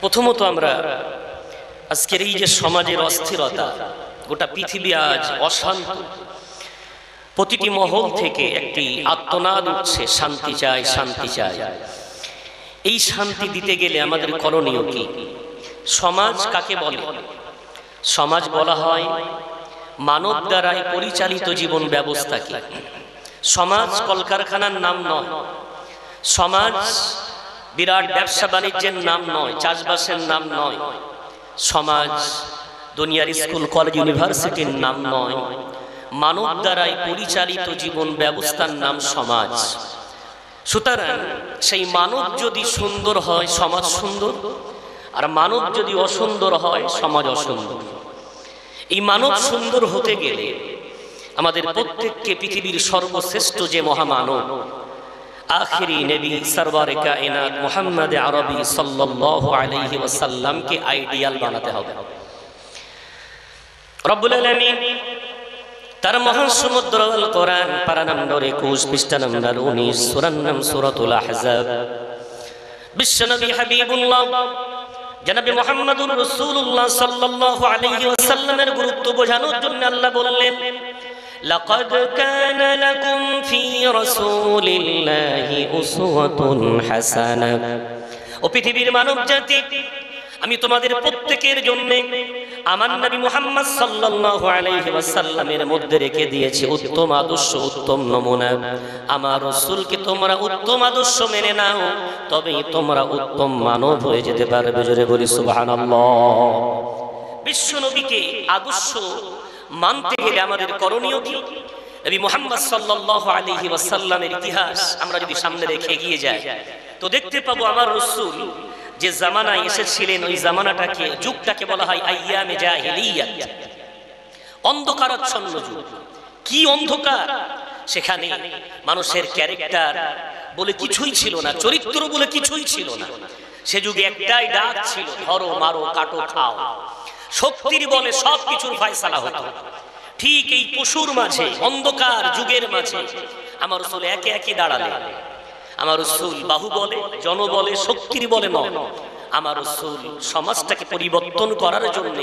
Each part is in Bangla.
প্রথমত আমরা আজকের এই যে সমাজের অস্থিরতা, গোটা পৃথিবী আজ অশান্ত, প্রতিটি মহল থেকে একটি আর্তনাদ উঠছে, শান্তি চাই, শান্তি চাই। এই শান্তি দিতে গেলে আমাদের করণীয় কি? সমাজ কাকে বলে? সমাজ বলা হয় মানব দ্বারাই পরিচালিত জীবন ব্যবস্থাকে। সমাজ কলকারখানার নাম নয়, সমাজ বিরাট ব্যবসা বাণিজ্যের নাম নয়, চাষবাসের নাম নয়, সমাজ দুনিয়ার স্কুল কলেজ ইউনিভার্সিটির নাম নয়, মানব দ্বারাই পরিচালিত জীবন ব্যবস্থার নাম সমাজ। সুতরাং সেই মানব যদি সুন্দর হয় সমাজ সুন্দর, আর মানব যদি অসুন্দর হয় সমাজ অসুন্দর। এই মানব সুন্দর হতে গেলে আমাদের প্রত্যেককে পৃথিবীর সর্বশ্রেষ্ঠ যে মহামানব আখিরি নবী সরওয়ারে কায়নাত মুহাম্মদ আরবি সাল্লাল্লাহু আলাইহি ওয়াসাল্লামকে আইডিয়াল বানাতে হবে। রব্বুল আলামিন তার মহান সমুদ্র আল কোরআন পারা নম্বর 21 পৃষ্ঠা নম্বর 19 সূরার নাম সূরাতুল আহজাব। বিশ্বনবী হাবিবুল্লাহ জনাবে মুহাম্মদুর রাসূলুল্লাহ সাল্লাল্লাহু আলাইহি ওয়াসাল্লামের গুরুত্ব বোঝানোর জন্য আল্লাহ বললেন, লাকাদ কানা লাকুম ফি রাসূলিল্লাহি উসওয়াতুন হাসানাহ। ও পৃথিবীর মানব জাতি, আমি তোমাদের প্রত্যেকের জন্য আমার নবী মুহাম্মদ সাল্লাল্লাহু আলাইহি ওয়াসাল্লামের মধ্যে রেখে দিয়েছি উত্তম আদর্শ, উত্তম নমুনা। আমার রাসূলকে তোমরা উত্তম আদর্শ মেনে নাও, তবেই তোমরা উত্তম মানব হয়ে যেতে পারবে। জোরে বলি সুবহানাল্লাহ। বিশ্ব নবীকে আদর্শ মানতে গেলে আমাদের করণীয় কি? নবী মুহাম্মদ সাল্লাল্লাহু আলাইহি ওয়াসাল্লামের ইতিহাস আমরা যদি সামনে রেখে এগিয়ে যাই তো দেখতে পাবো আমার রাসূল যে জামানায় এসেছিলেন ওই জামানাটাকে, যুগটাকে বলা হয় আইয়ামে জাহিলিয়াত, অন্ধকারাচ্ছন্ন যুগ। কি অন্ধকার! সেখানে মানুষের ক্যারেক্টার বলে কিছুই ছিল না, চরিত্র বলে কিছুই ছিল না। সে যুগে একটাই ডাক ছিল, ধরো মারো কাটো খাও। শক্তির বলে সবকিছুর ফয়সালা হতো। ঠিক এই পশুর মাঝে, অন্ধকার যুগের মাঝে আমার রাসূল একে একে দাঁড়ালেন। আমার রাসূল বাহুবলে, জনবলে, শক্তির বলে নয়, আমার রাসূল সমাজটাকে পরিবর্তন করার জন্য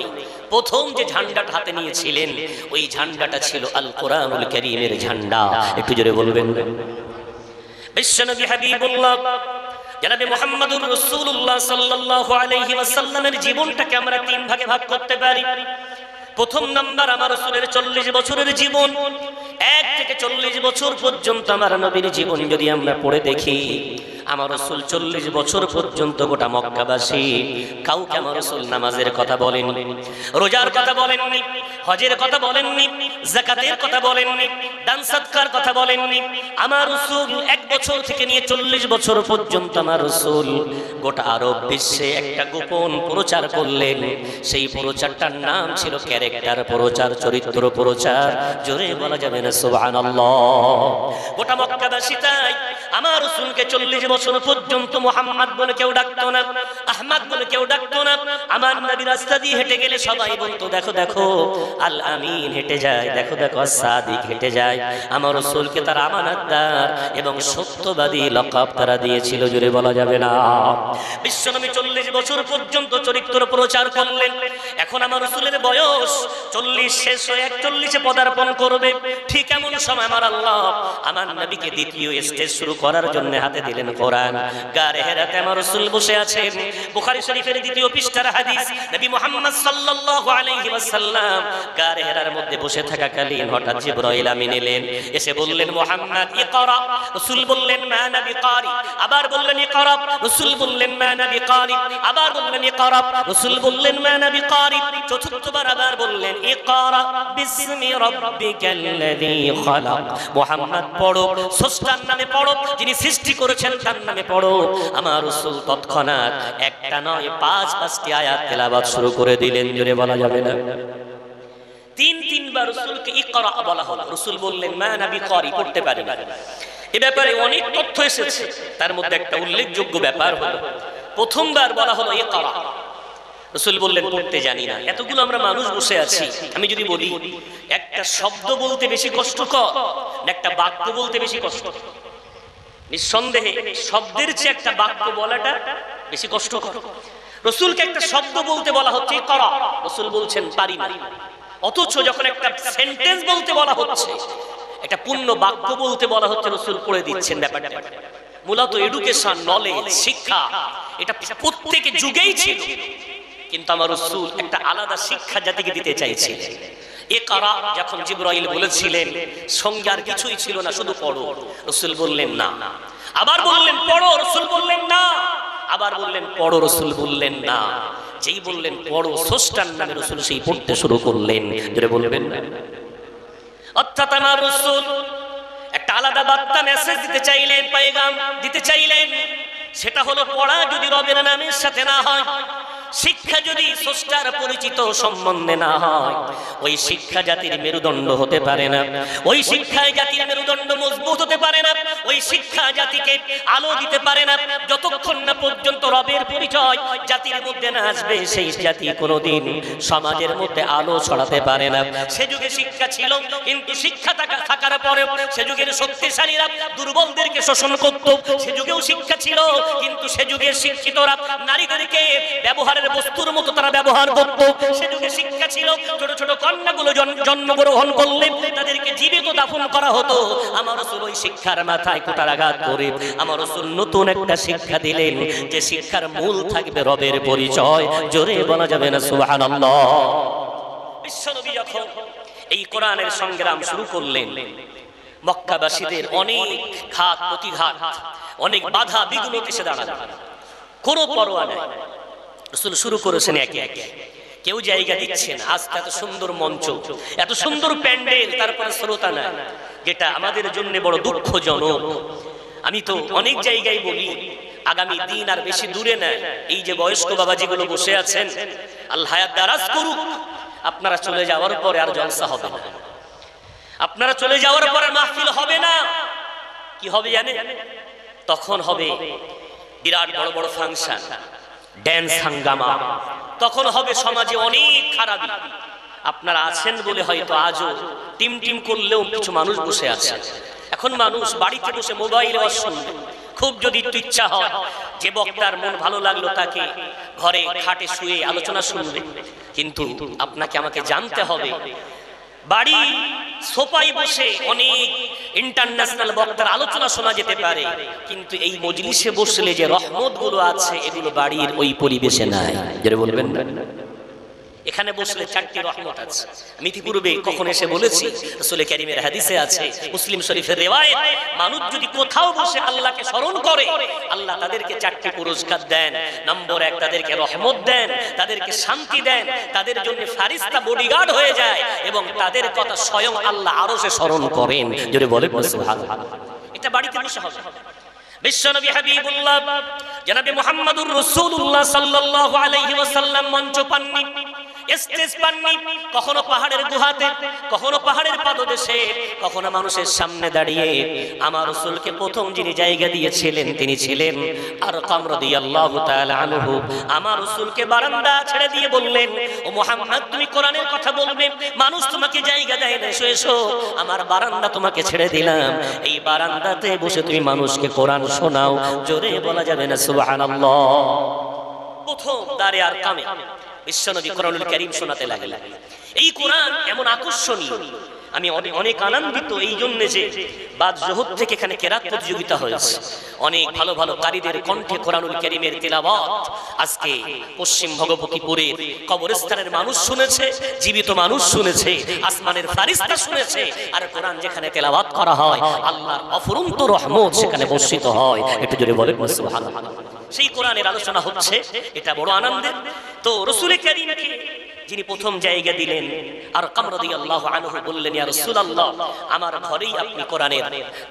প্রথম যে ঝান্ডাটা হাতে নিয়েছিলেন ওই ঝান্ডাটা ছিল আল কোরআনুল কারীমের ঝান্ডা। একটু জোরে বলবেন। বিশ্বনবী হাবিবুল্লাহ জনাবে মুহাম্মদুর রাসূলুল্লাহ সাল্লাল্লাহু আলাইহি ওয়াসাল্লামের জীবনটাকে আমরা তিন ভাগে ভাগ করতে পারি। প্রথম নাম্বার আমার রাসূলের 40 বছরের জীবন, 1 থেকে 40 বছর পর্যন্ত আমার নবীর জীবন যদি আমরা পড়ে দেখি, আমার রাসূল 40 বছর পর্যন্ত গোটা মক্কাবাসী কাউকে আমার রাসূল নামাজের কথা বলেননি, রোজার কথা বলেননি, হজের কথা বলেননি, যাকাতের কথা বলেননি, দান সদকার কথা বলেননি। আমার রাসূল 1 বছর থেকে নিয়ে 40 বছর পর্যন্ত আমার রাসূল গোটা আরব বিশ্বে একটা গোপন প্রচার করলেন। সেই প্রচারটার নাম ছিল ক্যারেক্টার প্রচার, চরিত্র প্রচার। জোরে বলা যাবে না সুবহানাল্লাহ। গোটা মক্কাবাসী তাই আমার রাসূলকে 40 বছর পর্যন্ত মুহাম্মদ বলে কেউ ডাকতো না, আহমদ বলে কেউ ডাকতো না। আমার নবী রাস্তা দিয়ে হেঁটে গেলে সবাই বলতো, দেখো দেখো আল আমিন হেঁটে যায়, দেখো দেখো সাদিক হেঁটে যায়। আমার রাসূলকে তারা আমানতদার এবং সত্যবাদী লকাব তারা দিয়েছিল। জোরে বলা যাবে না। বিশ্বনবী 40 বছর পর্যন্ত চরিত্র প্রচার করলেন। এখন আমার রাসূলের বয়স 40 শেষ হয়ে 41-এ পদার্পণ করবে। ঠিক এমন সময় আমার আল্লাহ আমার নবীকে দ্বিতীয় স্টেজ শুরু করার জন্য হাতে দিলেন কোরআন। গারে হেরাতে আমার রাসূল বসে আছেন। বুখারী শরীফের 2 পৃষ্ঠার হাদিস, নবী মুহাম্মদ সাল্লাল্লাহু আলাইহি ওয়াসাল্লাম গারে হেরার মধ্যে বসে থাকাকালীন হঠাৎ জিবরাইল আমিন এলেন, এসে বললেন মুহাম্মদ ইকরা। রাসূল বললেন মা না বিকারি। আবার বললেন ইকরা। রাসূল বললেন মা না বিকারি। আবার বললেন ইকরা। রাসূল বললেন মা না বিকারি। চতুর্থবার আবার বললেন ইকরা বিসমি রাব্বিকাল্লাযী খালাক। মুহাম্মদ পড়ো, স্রষ্টার নামে পড়ো, যিনি সৃষ্টি করেছেন তার নামে পড়ো। আমার রাসূল তৎক্ষণাৎ একটা নয় 5-5টি আয়াত তেলাওয়াত শুরু করে দিলেন। জোরে বলা যাবে না। 3-3বার রাসূলকে ইকরা বলা হলো। রাসূল বললেন মা না বিকারি, পড়তে পারি না। এ ব্যাপারে অনেক তথ্য এসেছে, তার মধ্যে একটা উল্লেখযোগ্য ব্যাপার হলো প্রথমবার বলা হলো ইকরা। রাসূল বললেন পড়তে জানি না। এতগুলো আমরা মানুষ বসে আছি, আমি যদি বলি একটা শব্দ বলতে বেশি কষ্টকর না একটা বাক্য বলতে বেশি কষ্ট? নিঃসন্দেহে শব্দের চেয়ে একটা বাক্য বলাটা বেশি কষ্টকর। রাসূলকে একটা শব্দ বলতে বলা হচ্ছে ইকরা, রাসূল বলছেন পারি না। অথচ যখন একটা সেন্টেন্স বলতে বলা হচ্ছে, একটা পূর্ণ বাক্য বলতে বলা হচ্ছে, রাসূল পড়ে দিচ্ছেন ব্যাপারটা। মূলত এডুকেশন, নলেজ, শিক্ষা এটা প্রত্যেক যুগেই ছিল, কিন্তু আমার রাসূল একটা আলাদা শিক্ষা জাতিকে দিতে চাইছিলেন। ইকরা যখন জিবরাইল বলেছিলেন, সঙ্গে আর কিছুই ছিল না, শুধু পড়ো, রাসূল বললেন না। আবার বললেন পড়ো, রাসূল বললেন না। আবার বললেন পড়ো, রাসূল বললেন না। যেই বললেন পড়ো, স্রষ্টার নামে রাসূল সেই পড়তে শুরু করলেন। জোরে বলবেন না? অর্থাৎ আমার রাসূল একটা আলাদা বার্তা, মেসেজ দিতে চাইলেন, পয়গাম দিতে চাইলেন। সেটা হলো পড়া যদি রবের নামের সাথে না হয়, শিক্ষা যদি স্রষ্টার পরিচিত সম্বন্ধে না হয়, ওই শিক্ষা জাতির মেরুদণ্ড হতে পারে না। ওই শিক্ষায় জাতির মেরুদণ্ড মজবুত হতে পারে না। ওই শিক্ষা জাতিকে আলো দিতে পারে না। যতক্ষণ না পর্যন্ত রবের পরিচয় জাতির মধ্যে না আসবে, সেই জাতি কোনোদিন সমাজের মধ্যে আলো ছড়াতে পারে না। সে যুগে শিক্ষা ছিল, কিন্তু শিক্ষা থাকার পরে সে যুগের শক্তিশালীরা দুর্বলদেরকে শোষণ করত। সে যুগেও শিক্ষা ছিল, কিন্তু সে যুগের শিক্ষিতরা নারীদেরকে ব্যবহার বস্তুর মতো তারা ব্যবহার করত। সে যুগে শিক্ষা ছিল, ছোট ছোট কন্যাগুলো জন্মগ্রহণ করলে তাদেরকে জীবিত দাফন করা হতো। আমার রাসূল ওই শিক্ষার মাথায় কুঠারাঘাত করে আমার রাসূল নতুন একটা শিক্ষা দিলেন, যে শিক্ষার মূল থাকবে রবের পরিচয়। জোরে বলা যাবে না সুবহানাল্লাহ? বিশ্বনবী যখন এই কোরআনের সংগ্রাম শুরু করলেন, মক্কাবাসীদের অনেক ঘাত প্রতিঘাত, অনেক বাধা বিঘ্ন এসে দাঁড়ালো, কোনো পরোয়া নেই। রাসূল শুরু করেছেন একে একে, কেউ জায়গা দিচ্ছেন। আজ এত সুন্দর মঞ্চ, এত সুন্দর প্যান্ডেল, তারপরে শ্রোতা না, যেটা আমাদের জন্য বড় দুঃখজনক। আমি তো অনেক জায়গায় বলি, আগামী দিন আর বেশি দূরে না, এই যে বয়স্ক বাবাজিগুলো বসে আছেন, আল্লাহ হায়াত দারাজ করুক, আপনারা চলে যাওয়ার পরে আর জলসা হবে না। আপনারা চলে যাওয়ার পরে মাহফিল হবে না। কি হবে জানেন? তখন হবে বিরাট বড় বড় ফাংশন, ড্যান্স, হাঙ্গামা। তখন হবে সমাজে অনেক খারাপি। আপনারা আছেন বলে হয়তো আজও টিম টিম করলেও কিছু মানুষ বসে আছে। এখন মানুষ বাড়িতে বসে মোবাইলে শুনবে। খুব যদি একটু ইচ্ছা হয় যে বক্তার মন ভালো লাগলো, তাকে ঘরে খাটে শুয়ে আলোচনা শুনবে। কিন্তু আপনাকে আমাকে জানতে হবে, বাড়ি সোফায় বসে অনেক ইন্টারন্যাশনাল বক্তার আলোচনা শোনা যেতে পারে, কিন্তু এই মজলিসে বসলে যে রহমত গুলো আছে, এগুলো বাড়ির ওই পরিবেশে নাই। যারা বলবেন না, এখানে বসলে চারটি রহমত আছে। আমি ইতিপূর্বে কখন এসে বলেছি, রাসূল কারীমের হাদিসে আছে, মুসলিম শরীফের রিওয়ায়াত, মানুষ যদি কোথাও বসে আল্লাহকে স্মরণ করে, আল্লাহ তাদেরকে চারটি পুরস্কার দেন। নম্বর 1, তাদেরকে রহমত দেন, তাদেরকে শান্তি দেন, তাদের জন্য ফারিস্তা বডিগার্ড হয়ে যায়, এবং তাদের কথা স্বয়ং আল্লাহ আরশে স্মরণ করেন। জোরে বলেন সুবহানাল্লাহ। এটা বাড়িতে বসে হবে। বিশ্বনবী হাবিবুল্লাহ জনাবে মুহাম্মদুর রাসূলুল্লাহ সাল্লাল্লাহু আলাইহি ওয়াসাল্লাম মঞ্চ পাননি, স্টেজ পাননি। কখনো পাহাড়ের গুহাতে, কখনো পাহাড়ের পাদদেশে, কখনো মানুষের সামনে দাঁড়িয়ে আমার রাসূলকে প্রথম যিনি জায়গা দিয়েছিলেন তিনি ছিলেন আরকাম রাদিয়াল্লাহু তাআলা আনহু। আমার রাসূলকে বারান্দা ছেড়ে দিয়ে বললেন, ও মুহাম্মদ, তুমি কোরআনের কথা বলবে, মানুষ তোমাকে জায়গা দেয় না, এসো এসো, আমার বারান্দা তোমাকে ছেড়ে দিলাম, এই বারান্দাতে বসে তুমি মানুষকে কোরআন শোনাও। জোরে বলা যাবে না সুবহানাল্লাহ? প্রথম দারে আরকামে বিশ্বনবী কোরআনুল কারীম শোনাতে লাগলেন। এই কোরআন এমন আকর্ষণীয়, আমি অনেক আনন্দিত এই জন্য যে বাদ জোহর থেকে এখানে কেরাত প্রতিযোগিতা হয়েছে। অনেক ভালো ভালো কারীদের কণ্ঠে কোরআনুল কারীমের তেলাওয়াত আজকে পশ্চিম ভগবতীপুরের কবরস্থানের মানুষ শুনেছে, জীবিত মানুষ শুনেছে, আসমানের ফারিস্তা শুনেছে। আর কোরআন যেখানে তেলাওয়াত করা হয়, আল্লাহর অফুরন্ত রহমত সেখানে বর্ষিত হয়। একটু জোরে বলেন সুবহানাল্লাহ। সেই কোরআনের আলোচনা হচ্ছে, এটা বড় আনন্দের। তো রাসূল কারীমকে যিনি প্রথম জায়গা দিলেন, আরকাম রাদিয়াল্লাহু আনহু বললেন, ইয়া রাসূলুল্লাহ, আমার ঘরেই আপনি কোরআনের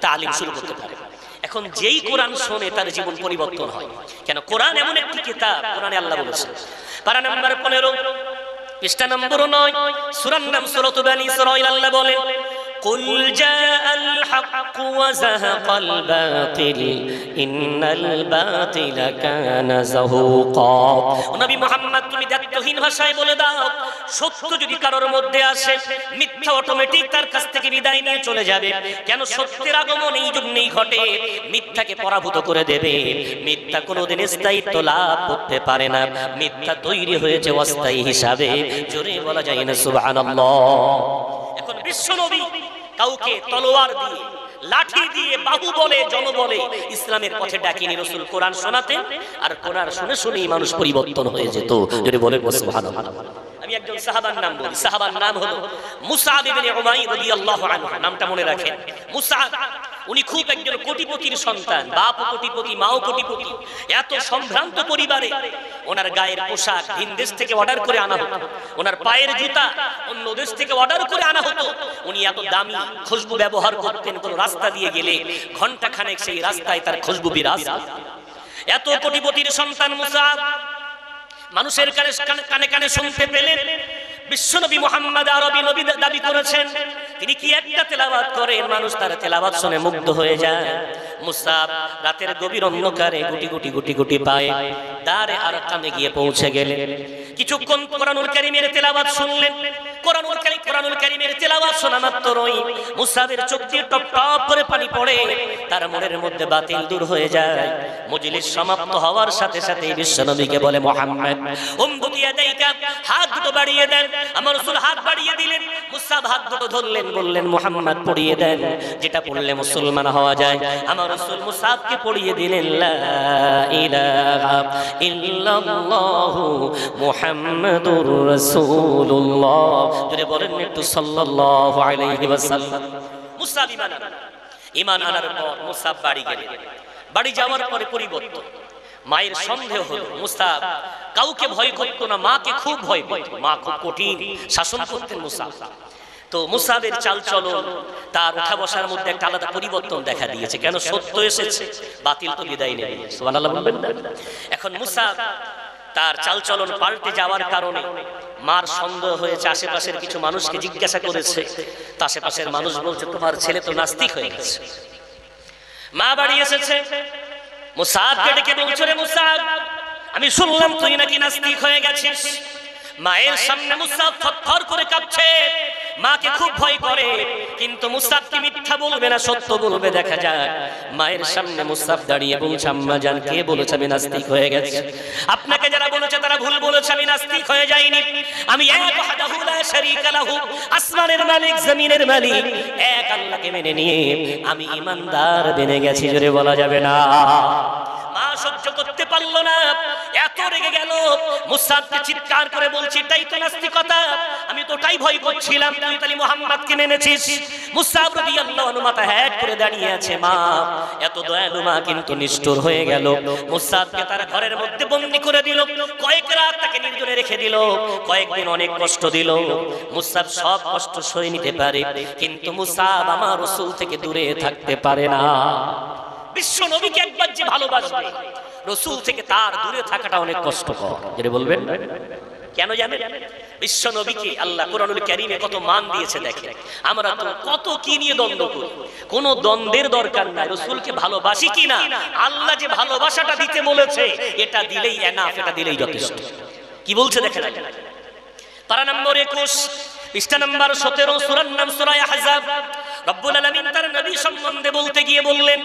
তালিম শুরু করতে পারেন। এখন যেই কোরআন শোনে তার জীবন পরিবর্তন হয়। কেন? কোরআন এমন একটি কিতাব, কোরআনে আল্লাহ বলেছেন, পারা নাম্বার 15 পৃষ্ঠা নম্বর 9, সূরার নাম সূরাতুল বানী ইসরাঈল। আল্লাহ বলেন, قل جاء الحق وزهق الباطل إن الباطل كان زهوقا। নবী মুহাম্মদ, তুমি দায়িত্বহীন ভাষায় বলে দাও, সত্য যদি কারোর মধ্যে আসে, মিথ্যা অটোমেটিক তার কাছ থেকে বিদায় নিয়ে চলে যাবে। কেন? সত্যের আগমন এই জন্যই ঘটে, মিথ্যাকে পরাভূত করে দেবে। মিথ্যা মিথ্যা কোনোদিন স্থায়িত্ব লাভ করতে পারে না, মিথ্যা তৈরি হয়েছে অস্থায়ী হিসাবে, জোরে বলা যায় না সুবহানাল্লাহ। এখন বিশ্ব নবী কাউকে তলোয়ার দিয়ে, লাঠি দিয়ে, বাহু বলে, জনবলে ইসলামের পথে ডাকিনি। রাসূল কোরআন শোনাতেন, আর কোরআন শুনে শুনেই মানুষ পরিবর্তন হয়ে যেত, যদি বলে সুবহানাল্লাহ। আমি একজন সাহাবার নাম বলি, সাহাবার নাম হলো মুসআব ইবনে উমাইর রাদিয়াল্লাহু আনহু। নামটা মনে রাখেন, মুসআব। উনি খুব একজন কোটিপতির সন্তান, বাপও কোটিপতি, মাও কোটিপতি। এত সম্ভ্রান্ত পরিবারে ওনার গায়ের পোশাক ভিন দেশ থেকে অর্ডার করে আনা হতো, ওনার পায়ের জুতা অন্য দেশ থেকে অর্ডার করে আনা হতো। উনি এত দামি খুশবু ব্যবহার করতেন, কোন রাস্তা দিয়ে গেলে ঘন্টা খানেক সেই রাস্তায় তার খুশবু বিরাজ। এত কোটিপতির সন্তান মুসআব মানুষের কানে কানে শুনতে পেলেন বিশ্বনবী মুহাম্মদ আরবী নবী দাবি করেছেন। তিনি কি একটা তেলাওয়াত করেন, মানুষ তার তেলাওয়াত শুনে মুগ্ধ হয়ে যায়। মুসআব রাতের গভীর অন্ধকারে গুটি গুটি গুটি গুটি পায়ে দারে আরকামে গিয়ে পৌঁছে গেলেন। কিছুক্ষণ কোরআনুল কারীমের তেলাওয়াত শুনলেন। কোরআনুল কারীমের তেলাওয়াত শোনা মাত্রই মুসআবের চোখ দিয়ে টপ টপ করে পানি পড়ে, তার মনের মধ্যে বাতিল দূর হয়ে যায়। মজলিস সমাপ্ত হওয়ার সাথে সাথে বিশ্বনবীকে বলে, মুহাম্মদ উমদুদ ইয়াদাইকা, হাত দুটো বাড়িয়ে দেন। আমার রাসূল হাত বাড়িয়ে দিলেন, মুসআব হাত দুটো ধরলেন, বললেন মুহাম্মদ পড়িয়ে দেন, যেটা পড়লে মুসলমান হওয়া যায়। আমার রাসূল মুসআবকে পড়িয়ে দিলেন, লা ইলাহা ইল্লাল্লাহু মুহাম্মাদুর রাসূলুল্লাহ। যদি বলেন একটু সাল্লাল্লাহু আলাইহি ওয়াসাল্লাম। মুসআব ঈমান আনার পর মুসআব বাড়ি গেলেন। বাড়ি যাওয়ার পরে পরিবর্তন। মায়ের সন্দেহ হলো, মুসআব কাউকে ভয় করতো না, মাকে খুব ভয় পেত, মা খুব কঠিন শাসন করতেন মুসআব। তো মুসআবের চালচলন, তার উঠা বসার মধ্যে একটা আলাদা পরিবর্তন দেখা দিয়েছে। কেন? সত্য এসেছে, বাতিল তো বিদায় নেই। সুবহানাল্লাহ বলবেন না? এখন মুসআব তার চালচলন পাল্টে যাওয়ার কারণে মার সন্দেহ হয়েছে। আশেপাশের কিছু মানুষকে জিজ্ঞাসা করেছে, তা আশেপাশের মানুষ বলছে, তোমার ছেলে তো নাস্তিক হয়ে গেছে। মা বাড়ি এসেছে, মুসআবকে ডেকে বলছে, রে মুসআব, আমি শুনলাম তুই নাকি নাস্তিক হয়ে গেছিস। মায়ের সামনে মুসআব থরথর করে কাঁপছে, মাকে খুব ভয় করে, কিন্তু মুসআব কি মিথ্যা বলবে না সত্য বলবে দেখা যায়। মায়ের সামনে মুসআব দাঁড়িয়ে বলছে, আম্মা জান, কে বলেছে আমি নাস্তিক হয়ে গেছি? আপনাকে যারা বলেছে তারা ভুল বলেছে, আমি নাস্তিক হয়ে যাইনি। আমি এক ওয়াহদাহু লা শারীকা লাহু, আসমানের মালিক জমিনের মালিক এক আল্লাহকে মেনে নিয়ে আমি ঈমানদার বেনে গেছি। জোরে বলা যাবে না। মা সহ্য করতে পারলো না, এত রেগে গেল। মুসআবকে চিৎকার করে বলছি, তাই তো নাস্তিকতা, আমি তো তাই ভয় করছিলাম, তুই তালি মুহাম্মদকে মেনেছিস। মুসআব রাদিয়াল্লাহু আনহু মাথা হেট করে দাঁড়িয়ে আছে। মা এত দয়ালু মা কিন্তু নিষ্ঠুর হয়ে গেল। মুসআবকে তার ঘরের মধ্যে বন্দী করে দিল, কয়েক রাত তাকে নির্জনে রেখে দিল, কয়েকদিন অনেক কষ্ট দিল। মুসআব সব কষ্ট সয়ে নিতে পারে, কিন্তু মুসআব আমার রাসূল থেকে দূরে থাকতে পারে না। বিশ্ব নবীকে একবার যে ভালোবাসবে, রাসূল থেকে তার দূরে থাকাটা অনেক কষ্টকর। যেটা বলবেন কেন জানেন? বিশ্ব নবীকে আল্লাহ কোরআনুল কারীমে কত মান দিয়েছে দেখেন। আমরা তো কত কি নিয়ে দ্বন্দ্ব করি, কোন দ্বন্দ্বের দরকার নাই। রাসূলকে ভালোবাসি কিনা, আল্লাহ যে ভালোবাসাটা দিতে বলেছে এটা দিলেই এনাফ, এটা দিলেই যথেষ্ট। কি বলছে দেখেন, পারা নম্বর 21 পৃষ্ঠা নম্বর 17, সূরার নাম সূরা আহজাব। রব্বুল আলামিন তার নবী সম্বন্ধে বলতে গিয়ে বললেন,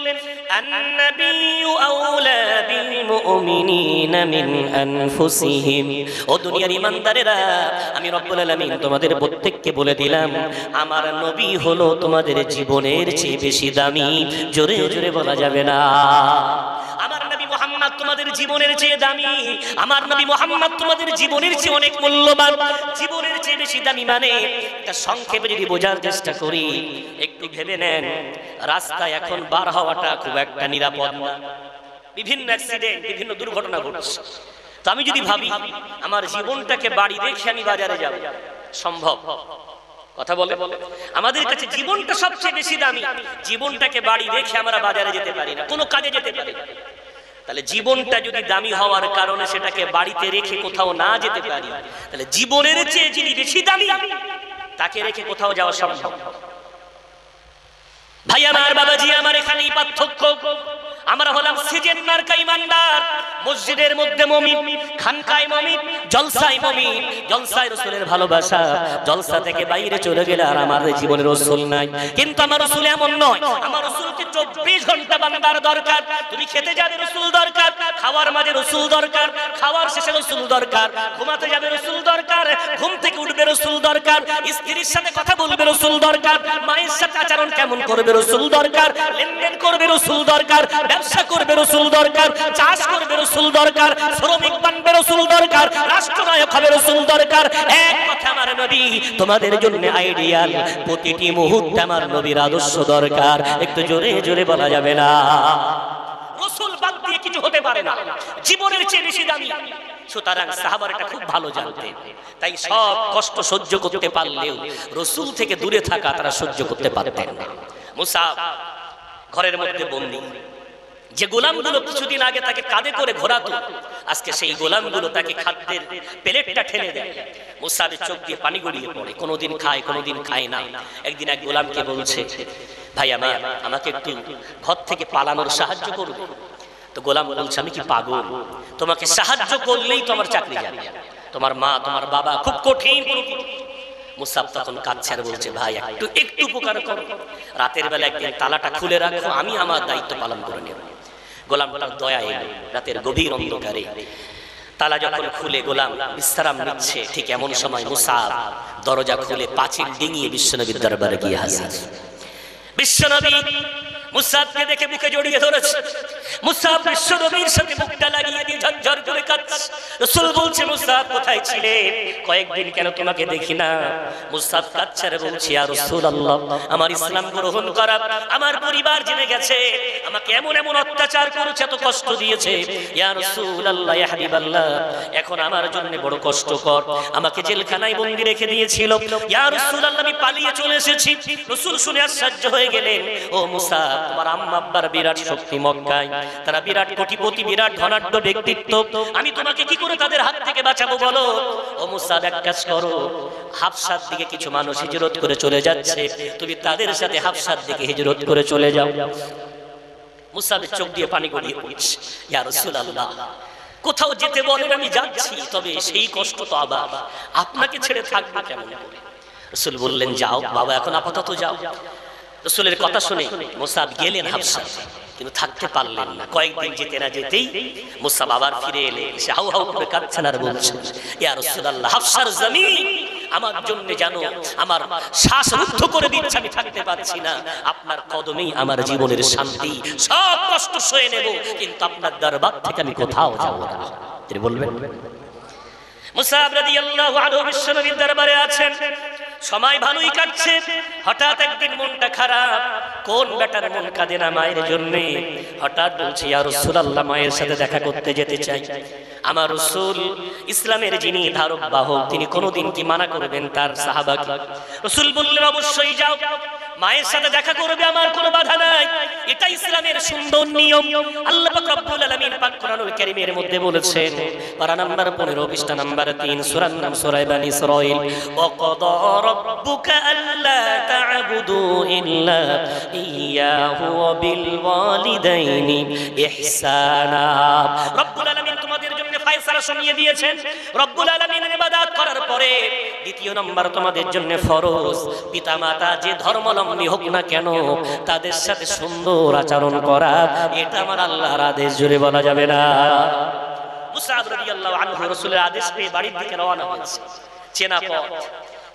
আন-নাবিয়্যু আওলা বিল মুমিনিনা মিন আনফুসিহিম। ও দুনিয়ার ঈমানদারেরা, আমি রব্বুল আলামিন তোমাদের প্রত্যেককে বলে দিলাম, আমার নবী হলো তোমাদের জীবনের চেয়ে বেশি দামি। জোরে জোরে বলা যাবে না। আমার নবী মুহাম্মদ তোমাদের জীবনের চেয়ে দামি, আমার নবী মুহাম্মদ তোমাদের জীবনের চেয়ে অনেক মূল্যবান। জীবনের চেয়ে বেশি দামি মানে এটা সংক্ষেপে যদি বোঝার চেষ্টা করি, একটু ভেবে নেন, রাস্তায় এখন বার হওয়াটা খুব একটা নিরাপদ না। বিভিন্ন অ্যাক্সিডেন্ট, বিভিন্ন দুর্ঘটনা ঘটছে। তো আমি যদি ভাবি আমার জীবনটাকে বাড়ি রেখে আমি বাজারে যাব, সম্ভব? কথা বলে আমাদের কাছে জীবনটা সবচেয়ে বেশি দামি, জীবনটাকে বাড়ি রেখে আমরা বাজারে যেতে পারি না, কোনো কাজে যেতে পারি না। তাহলে জীবনটা যদি দামি হওয়ার কারণে সেটাকে বাড়িতে রেখে কোথাও না যেতে পারি, তাহলে জীবনের চেয়ে যিনি বেশি দামি তাকে রেখে কোথাও যাওয়া সম্ভব? ভাই আমার, বাবাজি আমার, এখানেই পার্থক্য। আমরা হলাম সিজন মার্কা ইমানদার, মসজিদের মধ্যে মুমিন, খানকায় মুমিন, জলসায় মুমিন, জলসায় রাসূলের ভালোবাসা, জলসা থেকে বাইরে চলে গেলে আর আমার জীবনে রাসূল নাই। কিন্তু আমার রাসূল এমন নয়, আমার রাসূলকে 24 ঘন্টা বান্দার দরকার। তুমি খেতে যাবে রাসূল দরকার, খাওয়ার মাঝে রাসূল দরকার, খাওয়ার শেষে রাসূল দরকার, ঘুমাতে যাবে রাসূল দরকার, ঘুম থেকে উঠবে রাসূল দরকার, স্ত্রীর সাথে কথা বলবে রাসূল দরকার, মায়ের সাথে আচরণ কেমন করবে রাসূল দরকার, লেনদেন করবে রাসূল দরকার, ব্যবসা করবে রাসূল দরকার, চাষ করবে রাসূল দরকার, শ্রমিক বানবে রাসূল দরকার, রাষ্ট্রনায়ক হবে রাসূল দরকার। এক কথা আমার নবী তোমাদের জন্য আইডিয়াল, প্রতিটি মুহূর্তে আমার নবীর আদর্শ দরকার। একটু জোরে জোরে বলা যাবে না? রাসূল বাদ দিয়ে কিছু হতে পারে না, জীবনের চেয়ে বেশি দামি। সুতরাং সাহাবারা এটা খুব ভালো জানতেন, তাই সব কষ্ট সহ্য করতে পারলেও রাসূল থেকে দূরে থাকা তারা সহ্য করতে পারতেন না। মুসাব ঘরের মধ্যে বন্দী, যে গোলামগুলো কিছুদিন আগে তাকে কাঁধে করে ঘোরাতো, আজকে সেই গোলামগুলো তাকে খাদ্যের প্লেটটা ঠেলে দেয়। মুসাবের চোখ দিয়ে পানি গড়িয়ে পড়ে, কোনোদিন খায় কোনোদিন খায় না। একদিন এক গোলামকে বলছে, ভাই আমাকে একটু ঘর থেকে পালানোর সাহায্য করবে। তো গোলাম বলছে, আমি কি পাগল? তোমাকে সাহায্য করলেই তো আমার চাকরি যাবে, তোমার মা তোমার বাবা খুব কঠিন। মুসাব তখন কাঁদছে আর বলছে, ভাই একটু উপকার করো, রাতের বেলা একদিন তালাটা খুলে রাখো, আমি আমার দায়িত্ব পালন করে নেব। গোলামটার দয়া এলো, রাতের গভীর অন্ধকারে তালা যখন খুলে গোলাম বিশ্রাম নিচ্ছে, ঠিক এমন সময় মুসাব দরজা খুলে পাঁচিল ডিঙিয়ে বিশ্বনবীর দরবারে গিয়ে হাজির। বিশ্বনবী মুসাবকে দেখে বুকে জড়িয়ে ধরেছে। মুসাব বিশ্বনবীর সাথে মুখটা লাগিয়ে দিয়ে ঝরঝর করে কাঁদছে। রাসূল বলছে, মুসাব কোথায় ছিলে? কয়েকদিন কেন তোমাকে দেখি না? মুসাব কাঁদছে আর বলছে, ইয়া রাসূলুল্লাহ, আমার ইসলাম গ্রহণ করা আমার পরিবার জেনে গেছে, আমাকে এমন এমন অত্যাচার করেছে, এত কষ্ট দিয়েছে। ইয়া রাসূলুল্লাহ, ইয়া হাবিবাল্লাহ, এখন আমার জন্য বড় কষ্টকর, আমাকে জেলখানায় বন্দী রেখে দিয়েছিল। ইয়া রাসূলুল্লাহ, আমি পালিয়ে চলে এসেছি। রাসূল শুনে আশ্চর্য হয়ে গেলেন, ও মুসাব, তোমার আম্মা আব্বার বিরাট শক্তি মক্কায়, তারা বিরাট কোটিপতি, বিরাট ধনাঢ্য ব্যক্তিত্ব, আমি তোমাকে কি করে তাদের হাত থেকে বাঁচাবো বলো? ও মুসাব, এক কাজ করো, হাবশার দিকে কিছু মানুষ হিজরত করে চলে যাচ্ছে, তুমি তাদের সাথে হাবশার দিকে হিজরত করে চলে যাও। মুসাবের চোখ দিয়ে পানি গড়িয়ে পড়ছে। ইয়া রাসূলুল্লাহ, কোথাও যেতে বলেন, আমি যাচ্ছি, তবে সেই কষ্ট তো আবার আপনাকে ছেড়ে থাকবে কেমন করে? রাসূল বললেন, যাও বাবা, এখন আপাতত যাও। রাসূলের কথা শুনে মুসাব গেলেন হাবশা, কিন্তু থাকতে পারলেন না। কয়েকদিন যেতে না যেতেই মুসাব আবার ফিরে এলেন, সে হাউ হাউ করে কাঁদছেন আর বলছেন, ইয়া রাসূলুল্লাহ, হাবশার জমিন আমার জন্য জানো আমার শ্বাস রুদ্ধ করে দিচ্ছে, আমি থাকতে পারছি না, আপনার কদমেই আমার জীবনের শান্তি, সব কষ্ট সয়ে নেব, কিন্তু আপনার দরবার থেকে আমি কোথাও যাব না। তিনি বলবেন, মুসাব রাদিয়াল্লাহু আনহু বিশ্বনবীর দরবারে আছেন, সময় ভালোই কাটছে। হঠাৎ একদিন মনটা খারাপ, কোন বেটার মন কাঁদে না মায়ের জন্য? হঠাৎ বলছে, ইয়া রাসূলুল্লাহ, মায়ের সাথে দেখা করতে যেতে চাই। আমার রাসূল ইসলামের যিনি ধারক বাহক, তিনি কোনোদিন কি মানা করবেন তার সাহাবাকে? রাসূল বললেন, অবশ্যই যাও, মায়ের সাথে দেখা করবে, আমার কোনো বাধা নাই, এটা ইসলামের সুন্দর নিয়ম। আল্লাহ পাক রব্বুল আলামিন পাক কোরআনুল কারীমের মধ্যে বলেছেন, পারা নাম্বার 15 পৃষ্ঠা নাম্বার 3, সূরার নাম সূরা বনী ইসরাঈল, ওয়া ক্বাদা রাব্বুকা আল্লা তা'বুদু ইল্লা ইয়্যাহু ওয়া বিল ওয়ালিদাইনি ইহসানা। রব্বুল আলামিন তোমাদের জন্য ফয়সালা শুনিয়ে দিয়েছেন, রব্বুল আলামিনের ইবাদত করার পরে দ্বিতীয় নাম্বার তোমাদের জন্য ফরজ, পিতামাতা যে ধর্মাবলম্বী হোক না কেন তাদের সাথে সুন্দর আচরণ করা, এটা আমার আল্লাহর আদেশ, জোরে বলা যাবে না? মুসাব রাদিয়াল্লাহু আনহু রাসূলের আদেশ পেয়ে বাড়ির দিকে রওনা হয়েছে। চেনা পথ,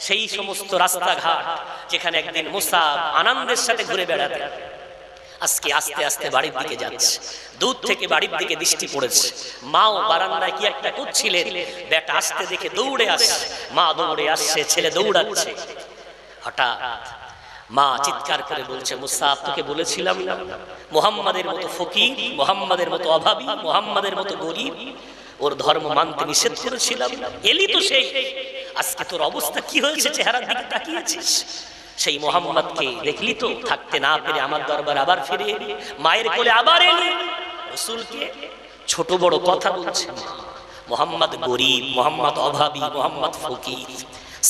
সেই সমস্ত রাস্তাঘাট যেখানে একদিন মুসাব আনন্দের সাথে ঘুরে বেড়াতেন, আজকে আস্তে আস্তে বাড়ির দিকে যাচ্ছে। দূর থেকে বাড়ির দিকে দৃষ্টি পড়েছে, মাও বারান্দায় কি একটা করছিলেন, বেটা আসতে দেখে দৌড়ে আসছে, মা দৌড়ে আসছে, ছেলে দৌড়াচ্ছে। হঠাৎ মা চিৎকার করে বলছে, মুসাব, তোকে বলেছিলাম না মুহাম্মাদের মতো ফকির, মুহাম্মাদের মতো অভাবী, মুহাম্মাদের মতো গরীব, ওর ধর্ম মানতে নিষেধ করেছিলাম, এলি তো সেই, আজকে তোর অবস্থা কি হয়েছে, চেহারার দিকে তাকিয়েছিস, সেই মুহাম্মাদকে দেখলি তো, থাকতে না পেরে আমার দরবার আবার ফিরে এলি, মায়ের কোলে আবার এলি, রাসূলকে ছোট বড় কথা বলছে। মুহাম্মদ গরীব, মুহাম্মদ অভাবী, মুহাম্মদ ফকির,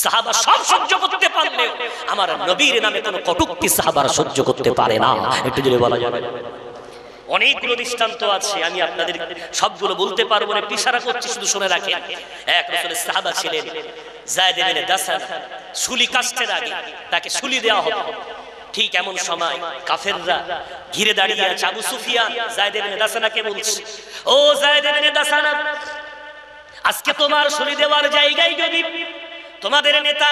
সাহাবা সব সহ্য করতে পারলে আমার নবীর নামে কোনো কটূক্তি সাহাবারা সহ্য করতে পারে না, একটু জোরে বলা যাবে? অনেকগুলো দৃষ্টান্ত আছে, আমি আপনাদের সবগুলো বলতে পারবো না, ইশারা করছি, শুধু শুনে রাখেন। এক রাসূলের সাহাবা ছিলেন যায়েদ ইবনে দাসানা, সুলি কাস্টের আগে তাকে সুলি দেওয়া হবে। ঠিক এমন সময় কাফেররা ঘিরে দাঁড়িয়ে আছে। আবু সুফিয়ান যায়েদ ইবনে দাসানাকে বলছে, ও যায়েদ ইবনে দাসানা, আজকে তোমার সুলি দেওয়ার জায়গায় যদি তোমাদের নেতা,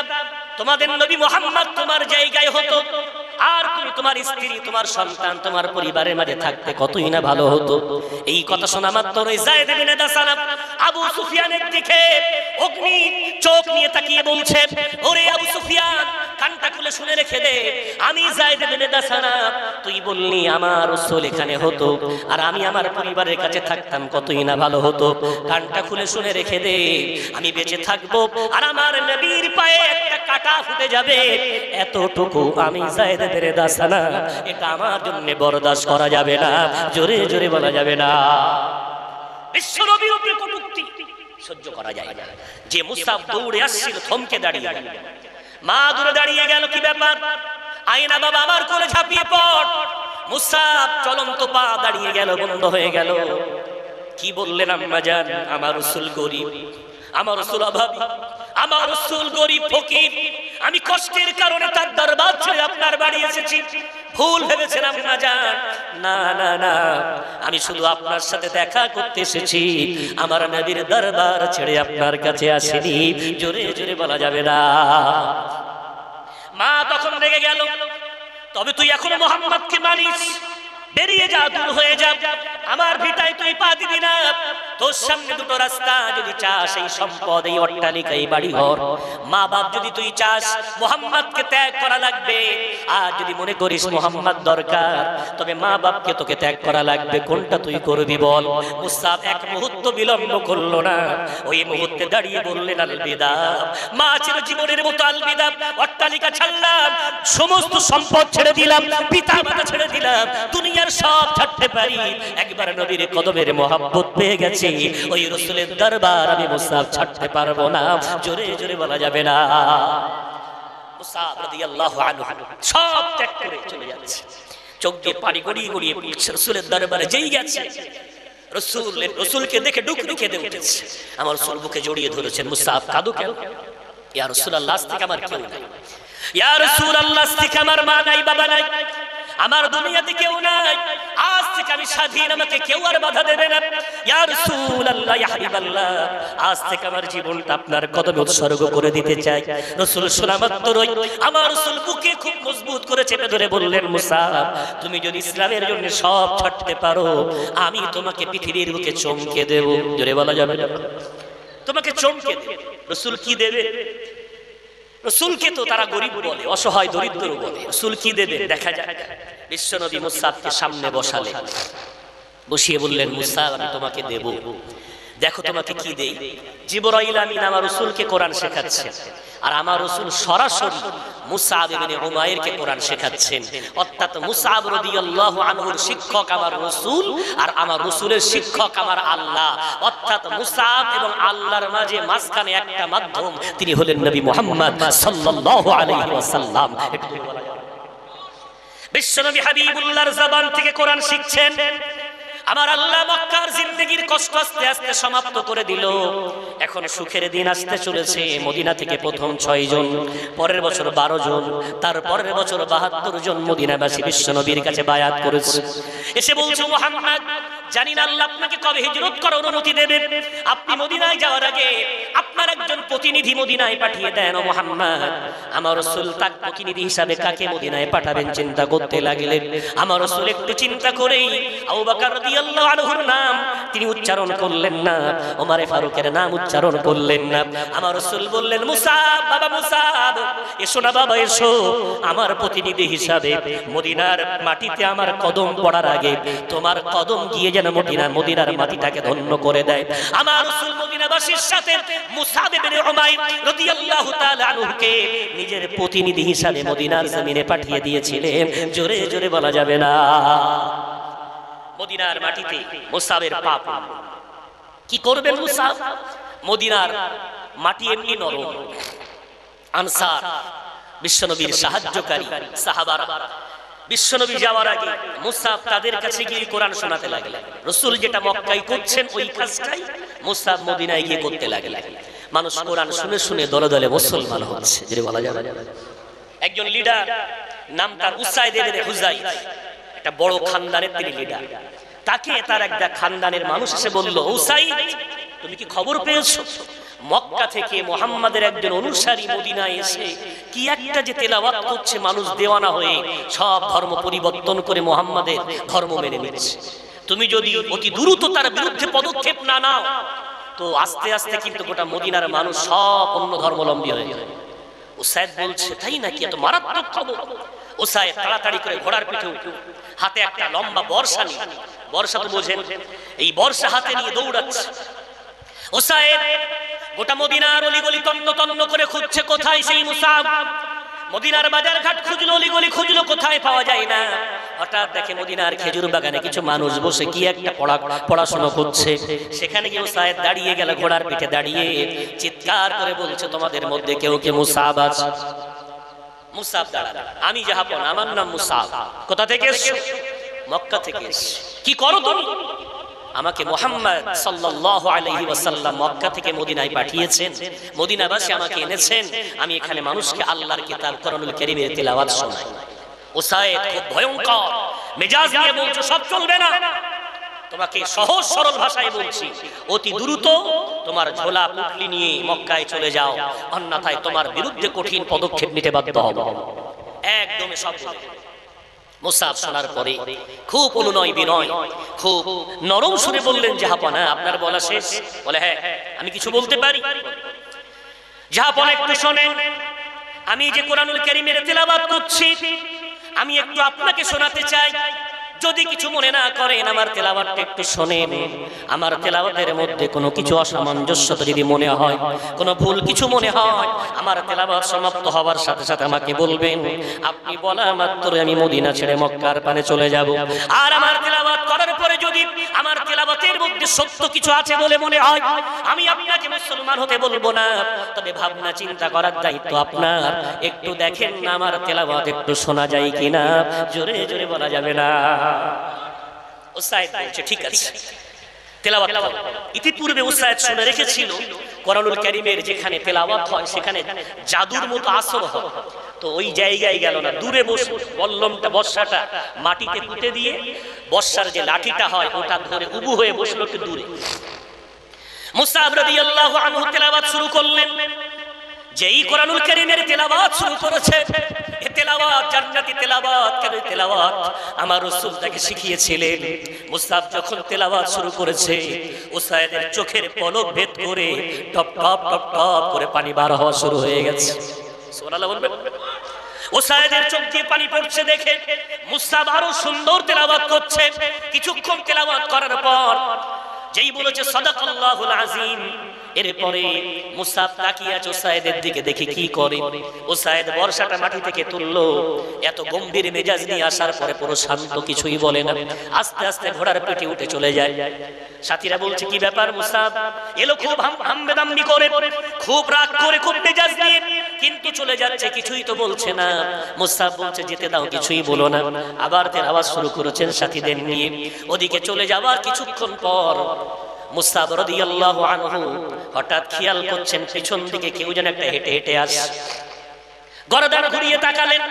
তোমাদের নবী মুহাম্মদ তোমার জায়গায় হতো, আর তুমি তোমার স্ত্রী, তোমার সন্তান, তোমার পরিবারের মাঝে থাকতে কতই না ভালো হতো। এই কথা শোনা মাত্র ওই যায়েদ ইবনে দাসানা আবু সুফিয়ানের দিকে অগ্নি চোখ নিয়ে তাকিয়ে বলছে, ওরে আবু সুফিয়ান, কানটা খুলে শুনে রেখে দে, আমি যায়েদ ইবনে দাসানা, তুই বললি আমার রাসূল এখানে হতো আর আমি আমার পরিবারের কাছে থাকতাম কতই না ভালো হতো। কানটা খুলে শুনে রেখে দে, আমি বেঁচে থাকবো আর আমার নবীর পায়ে একটা কাঁটা ফুটে যাবে, এতটুকু আমি যায়েদ ইবনে দাসানা, এটা আমার জন্য বরদাস্ত করা যাবে না, জোরে জোরে বলা যাবে না। বিশ্বনবীর উপরে কটূক্তি সহ্য করা যায় না। যে মুসাব দৌড়ে আসছিল থমকে দাঁড়িয়ে গেল, মা দূরে দাঁড়িয়ে গেল, কি ব্যাপার? আয়না বাবা আমার কোলে ঝাঁপিয়ে পড়। মুসাব চলন্ত পা দাঁড়িয়ে গেল, বন্ধ হয়ে গেল। কি বললেন আম্মা জান? আমার রাসূল গরীব, আমার রাসূল অভাবী, আমার রাসূল গরীব ফকির, আমি কষ্টের কারণে তার দরবার ছেড়ে আপনার বাড়ি এসেছি। ভুল ভেবেছেন আম্মা জান? না না না, আমি শুধু আপনার সাথে দেখা করতে এসেছি, আমার নবীর দরবার ছেড়ে আপনার কাছে আসিনি, জোরে জোরে বলা যাবে না। মা তখন রেগে গেল, তবে তুই এখনো মুহাম্মদকে মানিস? বেরিয়ে যা, দূর হয়ে যা, আমার ভিটায় তুই পা দিবি না। তোর সামনে দুটো রাস্তা, যদি চাস এই সম্পদ, এই অট্টালিকা, এই বাড়ি ঘর, মা বাপ যদি তুই চাস মুহাম্মদকে ত্যাগ করা লাগবে, আর যদি মনে করিস মুহাম্মদ দরকার, তবে মা বাপকে তোকে ত্যাগ করা লাগবে, কোনটা তুই করবি বল? মুসাব এক মুহূর্ত বিলম্ব করলো না, ওই মুহূর্তে দাঁড়িয়ে বললেন আলবিদা। মা ছিল জীবনের মতো আলবিদা, অট্টালিকা ছাড়লাম, সমস্ত সম্পদ ছেড়ে দিলাম, পিতা মাতা ছেড়ে দিলাম, দুনিয়ার সব ছাড়তে পারি, একবার নবীর কদমের মহব্বত পেয়ে গেছি, ওই রাসূলের দরবার আমি মুসাব ছাড়তে পারবো না, জোরে জোরে বলা যাবে না। মুসাব রাদিয়াল্লাহু আনহু সব ত্যাগ করে চলে যাচ্ছে, চোখ দিয়ে পানি গড়িয়ে গড়িয়ে পড়ছে। রাসূলের দরবারে যেই গেছে, রাসূলকে দেখে ডুকরে কেঁদে উঠেছে। আমার রাসূল বুকে জড়িয়ে ধরেছেন। মুসাব কাঁদো কেন? ইয়া রাসূলুল্লাহ, আজ থেকে আমার কেউ নাই, ইয়া রাসূলুল্লাহ, আজ থেকে আমার মা নাই, বাবা নাই, আমার দুনিয়াতে কেউ নাই, আজ থেকে আমি স্বাধীন, আমাকে কেউ আর বাধা দেবে না। ইয়া রাসূলুল্লাহ, ইয়া হাবিবাল্লাহ, আজ থেকে আমার জীবনটা আপনার কদমে উৎসর্গ করে দিতে চাই। রাসূল শোনা মাত্রই আমার রাসূল বুকে খুব মজবুত করে চেপে ধরে বললেন, মুসাব, তুমি যদি ইসলামের জন্য সব ছাড়তে পারো, আমি তোমাকে পৃথিবীর বুকে চমকে দেব, জোরে বলা যাবে না, তোমাকে চমকে দেব। রাসূল কি দেবে? রাসূলকে তো তারা গরিব বলে, অসহায় দরিদ্র বলে, রাসূল কি দেবে দেখা যাক। বিশ্বনবী মুসাবকে সামনে বসালেন, বসিয়ে বললেন, মুসাব, আমি তোমাকে দেব, দেখো তোমাকে কি দেই। জিবরাইল আমিন আমার রাসূলকে কোরআন শেখাচ্ছেন, আর আমার রাসূল সরাসরি মুসআব ইবনে উমাইরকে কোরআন শেখাচ্ছেন। অর্থাৎ মুসআব রাদিয়াল্লাহু আনহুর শিক্ষক আমার রাসূল, আর আমার রাসূলের শিক্ষক আমার আল্লাহ। অর্থাৎ মুসআব এবং আল্লাহর মাঝখানে একটা মাধ্যম, তিনি হলেন নবী মুহাম্মদ সাল্লাল্লাহু আলাইহি ওয়াসাল্লাম। বিশ্বনবী হাবিবুল্লাহর জবান থেকে কোরআন শিখছেন। আমার আল্লাহ মক্কার জিন্দেগির কষ্ট আস্তে আস্তে সমাপ্ত করে দিল। এখন সুখের দিন আসতে চলেছে। মদিনা থেকে প্রথম 6 জন, পরের বছর 12 জন, তার পরের বছর 72 জন মদিনাবাসী বিশ্বনবীর কাছে বায়াত করেছে। এসে বলছে, মুহাম্মদ, জানি না আল্লাহ আপনাকে কবে হিজরত করার অনুমতি দেবেন। আপনি মদিনায় যাওয়ার আগে আপনার একজন প্রতিনিধি মদিনায় পাঠিয়ে দেন। ও মুহাম্মদ, আমার রাসূল তার প্রতিনিধি হিসাবে কাকে মদিনায় পাঠাবেন চিন্তা করতে লাগলেন। আমার রাসূল একটু চিন্তা করেই আবু বকর রাদিয়াল্লাহু আনহুর নাম তিনি উচ্চারণ করলেন না, ওমর ফারুকের নাম উচ্চারণ করলেন না। আমার রাসূল বললেন, মুসাব, বাবা মুসাব, এসো না বাবা, এসো। আমার প্রতিনিধি হিসাবে মদিনার মাটিতে আমার কদম পড়ার আগে তোমার কদম গিয়ে যেন মদিনার মাটিটাকে ধন্য করে দেয়। আমার রাসূল মদিনাবাসীর সাথে মুসাব ইবনে উমাইর রাদিয়াল্লাহু তাআলা আনহুকে নিজের প্রতিনিধি হিসাবে মদিনার জমিনে পাঠিয়ে দিয়েছিলেন। জোরে জোরে বলা যাবে না। মদিনার মাটিতে মুসাবের পাপ। কি করবেন মুসাব? মদিনার মাটি এমনি নরম। আনসার বিশ্বনবীর সাহায্যকারী সাহাবারা বিশ্বনবী যাওয়ার আগে মুসাব তাদের কাছে গিয়ে কোরআন শোনাতে লাগলেন। রাসূল যেটা মক্কায় করছেন ওই কাজটাই মুসাব মদিনায় গিয়ে করতে লাগলেন। মানুষ কোরআন শুনে শুনে দলে দলে মুসলমান হচ্ছে, যেটা বলা যাবে। একজন লিডার, নাম তার উসাইদ ইবনে হুযাইর, একটা বড় খানদানের তিনি লিডার। তাকে তার একটা খানদানের মানুষ এসে বলল, উসাইদ তুমি কি খবর পেয়েছো মক্কা থেকে মুহাম্মাদের একজন অনুসারী মদিনায় এসে কি একটা যে তেলাওয়াত করছে, মানুষ দেওয়ানা হয়ে সব ধর্ম পরিবর্তন করে মুহাম্মাদের ধর্ম মেনে নিচ্ছে। তুমি যদি অতি দ্রুত তার বিরুদ্ধে পদক্ষেপ না নাও তো আস্তে আস্তে কিন্তু গোটা মদিনার মানুষ সব অন্য ধর্মাবলম্বী হয়ে যাবে। উসাইদ বলছে তাই নাকি, এত মারাত্মক খবর? উসাইদ তাড়াতাড়ি করে ঘোড়ার পিঠে উঠে হাতে একটা লম্বা বর্শা নিয়ে, বর্শা তো বোঝেন, এই বর্শা হাতে নিয়ে দৌড়াচ্ছে। উসাইদ গোটা মদিনার অলিগলি তন্ন তন্ন করে খুঁজছে কোথায় সেই মুসাব। মদিনার বাজার ঘাট খুঁজলো, অলিগলি খুঁজলো, কোথায় পাওয়া যায় না। হঠাৎ দেখে মদিনার খেজুর বাগানে কিছু মানুষ বসে কি একটা পড়াশোনা করছে। সেখানে গিয়ে উসাইদ দাঁড়িয়ে গেল, ঘোড়ার পিঠে দাঁড়িয়ে চিৎকার করে বলছে, তোমাদের মধ্যে কেউ কে মুসাব আছে? মুসাব দাঁড়ালো, আমি জাহাপন, আমার নাম মুসাব। কোথা থেকে এসেছো? মক্কা থেকে এসেছি। কি করো তুমি? আমাকে মুহাম্মদ সাল্লাল্লাহু আলাইহি ওয়াসাল্লাম মক্কা থেকে মদিনায় পাঠিয়েছেন, মদিনাবাসী আমাকে এনেছেন, আমি এখানে মানুষকে আল্লাহর কিতাব কোরআনুল কারীমের তেলাওয়াত শোনাই। উসাইদ খুব ভয়ঙ্কর মেজাজ নিয়ে বলছে, সব চলবে না, তোমাকে সহজ সরল ভাষায় বলছি, অতি দ্রুত তোমার ঝোলা পুটলি নিয়ে মক্কায় চলে যাও, অন্যথায় তোমার বিরুদ্ধে কঠিন পদক্ষেপ নিতে বাধ্য হব। একদম সব। মুসাব শোনার পরে খুব অনুনয় বিনয়, খুব নরম সুরে বললেন, জাহাপনা আপনার বলা শেষ? বলে হ্যাঁ, আমি কিছু বলতে পারি। জাহাপনা একটু শোনেন, আমি যে কোরআনুল কারীমের তেলাওয়াত করছি আমি একটু আপনাকে শোনাতে চাই। যদি কিছু মনে না করেন আমার তেলাওয়াতটা একটু শোনেন। আমার তেলাওয়াতের মধ্যে কোনো কিছু অসামঞ্জস্যতা যদি মনে হয়, কোনো ভুল কিছু মনে হয়, আমার তেলাওয়াত সমাপ্ত হওয়ার সাথে সাথে আমাকে বলবেন। আপনি বলা মাত্র আমি মদিনা ছেড়ে মক্কার পানে চলে যাব। আর আমার তেলাওয়াত করার পরে যদি আমার তেলাওয়াতের মধ্যে সত্য কিছু আছে বলে মনে হয়, আমি আপনাকে মুসলমান হতে বলবো না, তবে ভাবনা চিন্তা করার দায়িত্ব আপনার। একটু দেখেন না আমার তেলাওয়াত একটু শোনা যায় কিনা, জোরে জোরে বলা যাবে না। উসাইদ বলছে ঠিক আছে, তেলাওয়াত করো। ইতিপূর্বে উসাইদ শুনে রেখেছিল কোরআনুল কারীমের যেখানে তেলাওয়াত হয় সেখানে জাদুর মতো আসর হয়। তো ওই জায়গায় গেল না, দূরে বসে বল্লমটা বর্ষাটা মাটিতে পুঁতে দিয়ে বর্ষার যে লাঠিটা হয় ওটা ধরে উবু হয়ে বসলো একটু দূরে। মুসাব রাদিয়াল্লাহু আনহু তেলাওয়াত শুরু করলেন। যেই কোরআনুল কারীমের তেলাওয়াত শুরু করেছে, এই তেলাওয়াত জান্নাতি তেলাওয়াত, কেন তেলাওয়াত আমার রাসূল তাকে শিখিয়েছিলেন। মুসাব যখন তেলাওয়াত শুরু করেছে, উসাইদের চোখের পলক ভেদ করে টপ টপ টপ টপ করে পানি বার হওয়া শুরু হয়ে গেছে। সুবহানাল্লাহ বলবেন। উসাইদের চোখ দিয়ে পানি পড়ছে দেখে মুসাব আরো সুন্দর তেলাওয়াত করছে। কিছুক্ষণ তেলাওয়াত করার পর যেই বলেছে সাদাকাল্লাহুল আযীম, এরপরে মুসাব তাকিয়ে আছে উসাইদের দিকে, দেখি কি করে। উসাইদ বর্ষাটা মাটি থেকে তুললো, এত গম্ভীর মেজাজ নিয়ে আসার পরে পুরো শান্ত, কিছুই বলে না, আস্তে আস্তে ঘোড়ার পিঠে উঠে চলে যায়। সাথীরা বলছে কি ব্যাপার মুসাব এলো খুব হামবেদাম্বি করে, খুব রাগ করে, খুব মেজাজ নিয়ে, কিন্তু চলে যাচ্ছে, কিছুই তো বলছে না। মুসাব বলছে যেতে দাও, কিছুই বলো না। আবার তেলাওয়াত শুরু করেছেন সাথীদের নিয়ে। ওদিকে চলে যাওয়ার কিছুক্ষণ পর মুসাব রাদিয়াল্লাহু আনহু হঠাৎ খেয়াল করছেন পিছন দিকে কেউ যেন একটা হেঁটে হেঁটে আসে। গর্দান ঘুরিয়ে তাকালেন,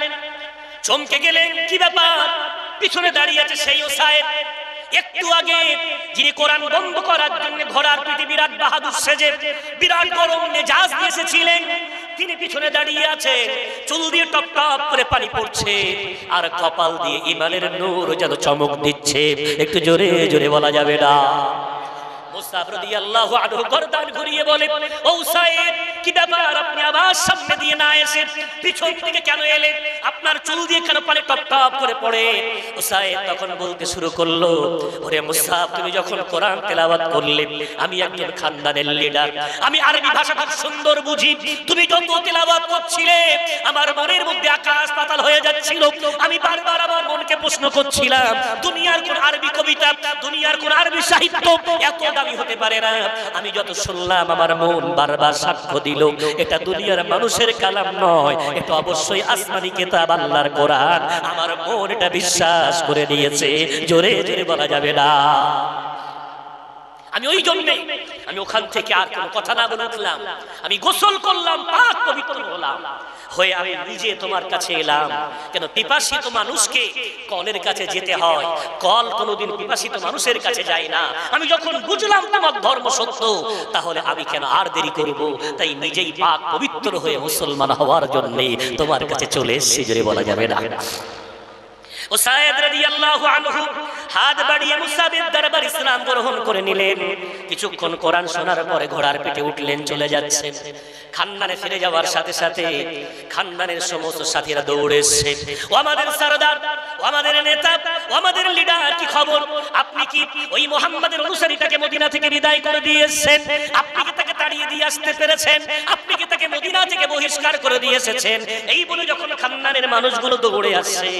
চমকে গেলেন, কি ব্যাপার? পিছনে দাঁড়িয়ে আছে সেই উসাইদ, একটু আগে যিনি কোরআন বন্ধ করার জন্য ঘোড়ার পিঠে বিরাট বাহাদুর সেজে বিরাট গরম মেজাজ নিয়ে এসেছিলেন, তিনি পিছনে দাঁড়িয়ে আছেন। চুল দিয়ে টপ টপ করে পানি পড়ছে, আর কপাল দিয়ে ঈমানের নূর যেন চমক দিচ্ছে। একটু জোরে জোরে বলা যাবে না। মুসাব রাদিয়াল্লাহু আনহু গর্দান ঘুরিয়ে বলে, ও উসাইদ কি ব্যাপার? আপনি আবার সামনে দিয়ে না এসে পিছন থেকে কেন এলেন? আপনার চুল দিয়ে কেন পানি টপ টপ করে পড়ে? উসাইদ তখন বলতে শুরু করলো, ওরে মুসাব তুমি যখন কোরআন তেলাওয়াত করলে, আমি একজন খানদানের লিডার, আমি আরবি ভাষা খুব সুন্দর বুঝি। তুমি যত তেলাওয়াত করছিলে আমার মনের মধ্যে আকাশ পাতাল হয়ে যাচ্ছিল। আমি বারবার আমার মনকে প্রশ্ন করছিলাম, দুনিয়ার কোন আরবি কবিতা, দুনিয়ার কোন আরবি সাহিত্য এত দামি হতে পারে না। আমি যত শুনলাম আমার মন বারবার সাক্ষ্য দিল এটা দুনিয়ার মানুষের কালাম নয়, এটা অবশ্যই আসমানি কিতাব আল্লাহর কোরআন। আমার মন এটা বিশ্বাস করে নিয়েছে, জোরে জোরে বলা যাবে না। আমি ওই জন্যে আমি ওখান থেকে আর কোনো কথা না বলে উঠলাম, আমি গোসল করলাম, পাক পবিত্র হলাম, হয়ে আমি নিজে তোমার কাছে এলাম। কেন পিপাসিত মানুষকে কলের কাছে যেতে হয়, কল কোনোদিন পিপাসিত মানুষের কাছে যায় না। আমি যখন বুঝলাম তোমার ধর্ম সত্য, তাহলে আমি কেন আর দেরি করব, তাই নিজেই পাক পবিত্র হয়ে মুসলমান হওয়ার জন্য তোমার কাছে চলে এসেছি, জোরে বলা যাবে না। উসাইদ রাদিয়াল্লাহু আনহু হাত বাড়িয়ে মুসাবের দরবার ইসলাম গ্রহণ করে নিলেন। কিছুক্ষণ কোরআন শোনার পরে ঘোড়ার পিঠে উঠলেন, চলে যাচ্ছেন। খানদানে ফিরে যাওয়ার সাথে সাথে খানদানের সমস্ত সাথীরা দৌড়ে এসেছে, ও আমাদের সরদার, ও আমাদের নেতা, ও আমাদের লিডার, কি খবর? আপনি কি ওই মুহাম্মাদের অনুসারীটাকে মদিনা থেকে বিদায় করে দিয়েছেন? আপনি কি তাকে তাড়িয়ে দিয়ে আসতে পেরেছেন? আপনি কি তাকে মদিনা থেকে বহিষ্কার করে দিয়ে এসেছেন? এই বলে যখন খানদানের মানুষগুলো দৌড়ে আসছে,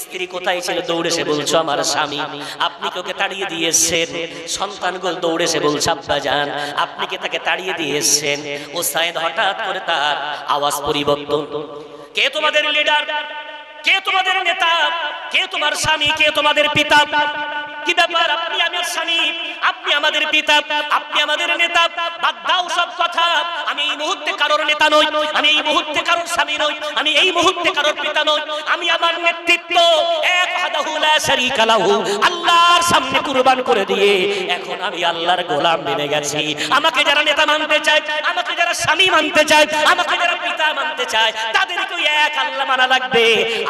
স্ত্রী কোথায় ছিল? দৌড়ে এসে বলছো আমার স্বামী। আপনি কি ওকে তাড়িয়ে দিয়েছেন? সন্তানগুলো দৌড়ে এসে বলছে আব্বা জান, আপনি কি তাকে তাড়িয়ে দিয়েছেন? উসাইদ হঠাৎ করে তার আওয়াজ পরিবর্তন, কে তোমাদের লিডার? কে তোমাদের নেতা? কে তোমার স্বামী? কে তোমাদের পিতা? কি ব্যাপার? আপনি আমার স্বামী, আপনি আমাদের পিতা, আপনি আমাদের নেতা। বাদ দাও সব কথা। আমি এই মুহূর্তে কারোর নেতা নই, আমি এই মুহূর্তে কারোর স্বামী নই, আমি এই মুহূর্তে কারোর পিতা নই। আমি আমার নেতৃত্ব এক ওয়াহদাহু লা শারীকা লাহু আল্লাহর সামনে কুরবান করে দিয়ে এখন আমি আল্লাহর গোলাম বনে গেছি। আমাকে যারা নেতা মানতে চায়, আমাকে যারা স্বামী মানতে চায়, আমাকে যারা পিতা মানতে চায়, তাদেরকে এক আল্লাহ মানা লাগবে।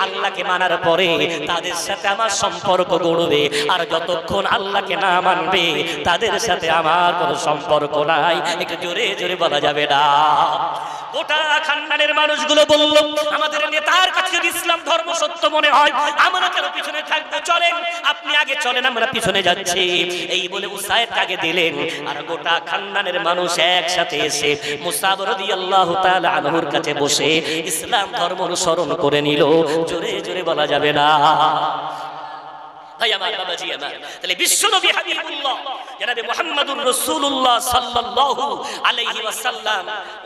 আল্লাহকে মানার পরে তাদের সাথে আমার সম্পর্ক গড়বে, আর যতক্ষণ আল্লাহকে না মানবে তাদের সাথে আমার কোনো সম্পর্ক নাই। একটু জোরে জোরে বলা যাবে না। গোটা খানদানের মানুষগুলো বলল, আমাদের নেতার কাছে যদি ইসলাম ধর্ম সত্য মনে হয়, আমরা কেন পিছনে থাকবো? চলেন, আপনি আগে চলেন, আমরা পিছনে যাচ্ছি। এই বলে উসাইদ আগে দিলেন, আর গোটা খানদানের মানুষ একসাথে এসে মুসাব রাদিয়াল্লাহু তাআলা আনহুর কাছে বসে ইসলাম ধর্ম অনুসরণ করে নিল। জোরে জোরে বলা যাবে না। ভাই আমার, বাবাজি আমার, তাহলে বিশ্বনবী হাবিবুল্লাহ জনাবে মুহাম্মদুর রাসূলুল্লাহ সাল্লাল্লাহু আলাইহি ওয়াসাল্লাম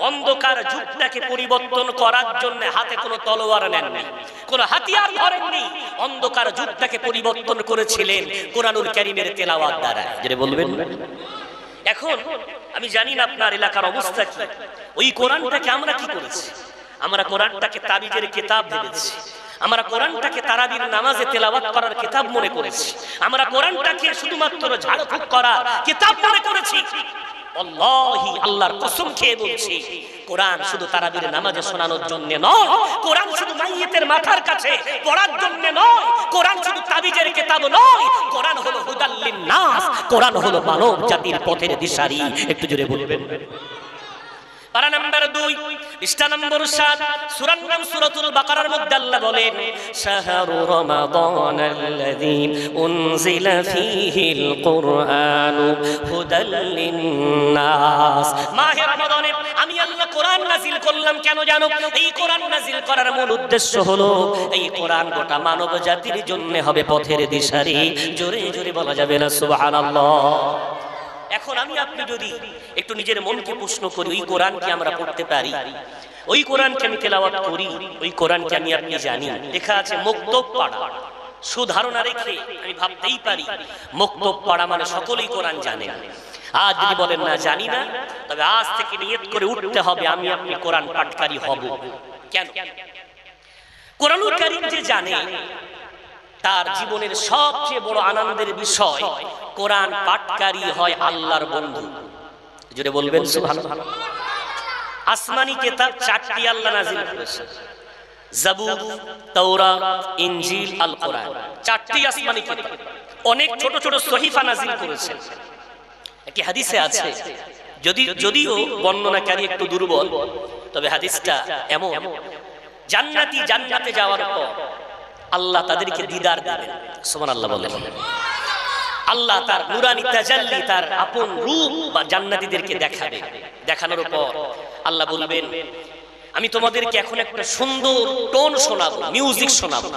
অন্ধকার যুগটাকে পরিবর্তন করার জন্য হাতে কোনো তলোয়ার নেননি, কোনো হাতিয়ার ধরেননি। অন্ধকার যুগটাকে পরিবর্তন করেছিলেন কোরআনুল কারীমের তেলাওয়াত দ্বারা। যেটা বলবেন এখন আমি জানি না আপনার এলাকার অবস্থা কি। ওই কোরআনটাকে আমরা কি করেছি? আমরা কোরআনটাকে তাবিজের কিতাব ভেবেছি, আমরা কোরআনটাকে তারাবির নামাজে তেলাওয়াত করার কিতাব মনে করেছি, আমরা কোরআনটাকে শুধুমাত্র ঝাড়ফুঁক করার কিতাব মনে করেছি। আল্লাহি, আল্লাহর কসম খেয়ে বলছি, কোরআন শুধু তারাবির নামাজে শোনানোর জন্য নয়, কোরআন শুধু মাইয়িতের মাথার কাছে পড়ার জন্য নয়, কোরআন শুধু তাবিজের কিতাব নয়, কোরআন হলো হুদাল লিন-নাস, কোরআন হলো মানব জাতির পথের দিশারি। একটু জোরে বলবেন। পারা নাম্বার 2, পৃষ্ঠা নম্বর 7, সূরার নাম সূরাতুল বাকারার মধ্যে আল্লাহ বলেন, শাহরু রমাদানাল্লাযী উনজিলা ফীহিল কুরআনু হুদাল লিন-নাস। মাহে রমাদানে আমি আল্লাহ কোরআন নাযিল করলাম। কেন জানো? এই কোরআন নাযিল করার মূল উদ্দেশ্য হলো এই কোরআন গোটা মানব জাতির জন্য হবে পথের দিশারি। জোরে জোরে বলা যাবে না সুবহানাল্লাহ। এখন আমি আপনি যদি একটু নিজের মনকে প্রশ্ন করি, ওই কোরআন কি আমরা পড়তে পারি? ওই কোরআনকে আমি তেলাওয়াত করি? ওই কোরআনকে আমি আপনি জানি? লেখা আছে মুক্তব পাড়া। সুধারণা রেখে আমি ভাবতেই পারি মুক্তব পাড়া মানে সকলেই কোরআন জানে। আজ যদি বলেন না জানি না, তবে আজ থেকে নিয়ত করে উঠতে হবে আমি আপনি কোরআন পাঠকারী হব। কেন? কোরআনুল কারীম যে জানে তার জীবনের সবচেয়ে বড় আনন্দের বিষয় কোরআন পাঠকারী হয় আল্লাহর বন্ধু। জোরে বলবেন সুবহানাল্লাহ। আসমানি কিতাব 4টি আল্লাহ নাযিল করেছেন, জাবুর, তাওরাত, ইনজিল, আল কোরআন। 4টি আসমানি কিতাব। অনেক ছোট ছোট সহিফা নাযিল করেছেন। একটি হাদিসে আছে, যদিও বর্ণনাকারী একটু দুর্বল, তবে হাদিসটা এমন, জান্নাতি জান্নাতে যাওয়ার পর আল্লাহ তাদেরকে দিদার দিবেন। সুবহানাল্লাহ বলেন। আল্লাহ তার নুরানি তাজাল্লি, তার আপন রূপ বা জান্নাতীদেরকে দেখাবে। দেখানোর পর আল্লাহ বলবেন, আমি তোমাদেরকে এখন একটা সুন্দর টোন শোনাবো, মিউজিক শোনাবো।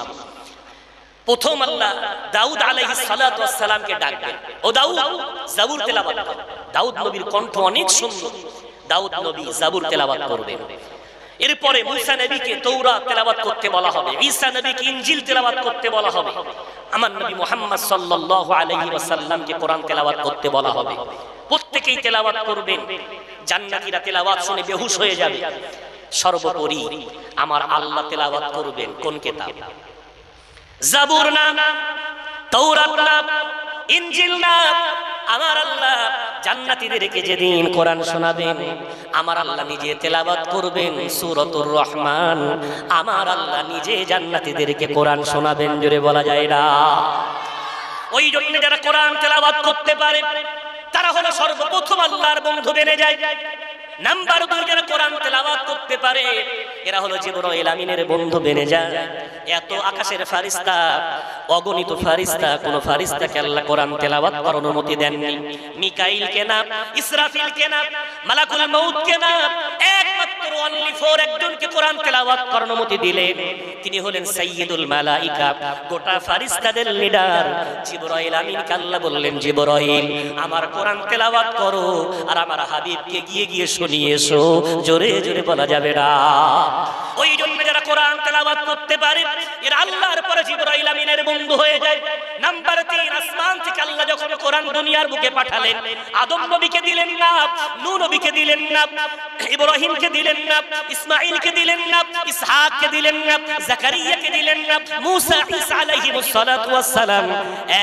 প্রথম আল্লাহ দাউদ আলাইহিস সালাতু ওয়াস সালামকে ডাকবেন, ও দাউদ, জাবুর তেলাওয়াত করো। দাউদ নবীর কণ্ঠ অনেক সুন্দর, দাউদ নবী জাবুর তেলাওয়াত করবেন। এরপরে মুসা নবীকে তাওরাত তেলাওয়াত করতে বলা হবে, ঈসা নবীকে ইনজিল তেলাওয়াত করতে বলা হবে, আমার নবী মুহাম্মদ সাল্লাল্লাহু আলাইহি ওয়াসাল্লামকে কোরআন তেলাওয়াত করতে বলা হবে। প্রত্যেকেই তেলাওয়াত করবেন, জান্নাতীরা তেলাওয়াত শুনে বেহুশ হয়ে যাবে। সর্বোপরি আমার আল্লাহ তেলাওয়াত করবেন কোন কিতাব? জাবুর না, তাওরাত না, ইনজিল না। আমার আল্লাহ জান্নাতীদেরকে যেদিন কোরআন শোনাবেন, আমার আল্লাহ নিজে তেলাওয়াত করবেন সূরাতুর রহমান। আমার আল্লাহ নিজে জান্নাতীদেরকে কোরআন শোনাবেন, জোরে বলা যায় না। ওই জন্য যারা কোরআন তেলাওয়াত করতে পারে তারা হলো সর্বপ্রথম আল্লাহর বন্ধু বেনে যায়। নাম্বার 2, যারা কোরআন তেলাওয়াত করতে পারে এরা হলো জিবরাইল আমিনের বন্ধু বেনে যায়। এত আকাশের ফারিস্তা, অগণিত ফারিস্তা, কোন ফারিস্তাকে আল্লাহ কোরআন তেলাওয়াত করার অনুমতি দেননি। মিকাইলকে না, ইসরাফিলকে না, মালাকুল মউতকে না, একমাত্র অনলি ফর একজনকে কোরআন তেলাওয়াত করার অনুমতি দিলেন। তিনি হলেন সাইয়্যিদুল মালাইকা, গোটা ফারিস্তাদের লিডার জিবরাইল আমিনকে আল্লাহ বললেন, জিবরাইল আমার কোরআন তেলাওয়াত করো আর আমার হাবিবকে গিয়ে গিয়ে শুনিয়ে এসো। জোরে জোরে বলা যাবে না। ওই জন্য যারা কোরআন তেলাওয়াত করতে পারে এরা আল্লাহর পরে জিবরাইল আমিনের বন্ধু হয়ে যায়। নাম্বার 3, আসমান থেকে আল্লাহ যখন কোরআন দুনিয়ার বুকে পাঠালেন, আদম নবীকে দিলেন না, নূহ নবীকে দিলেন না, ইব্রাহিমকে দিলেন না, ইসমাঈলকে দিলেন না, ইসহাককে দিলেন না, জাকারিয়াকে দিলেন না, মুসা ঈসা আলাইহিমুস সালাতু ওয়াস সালাম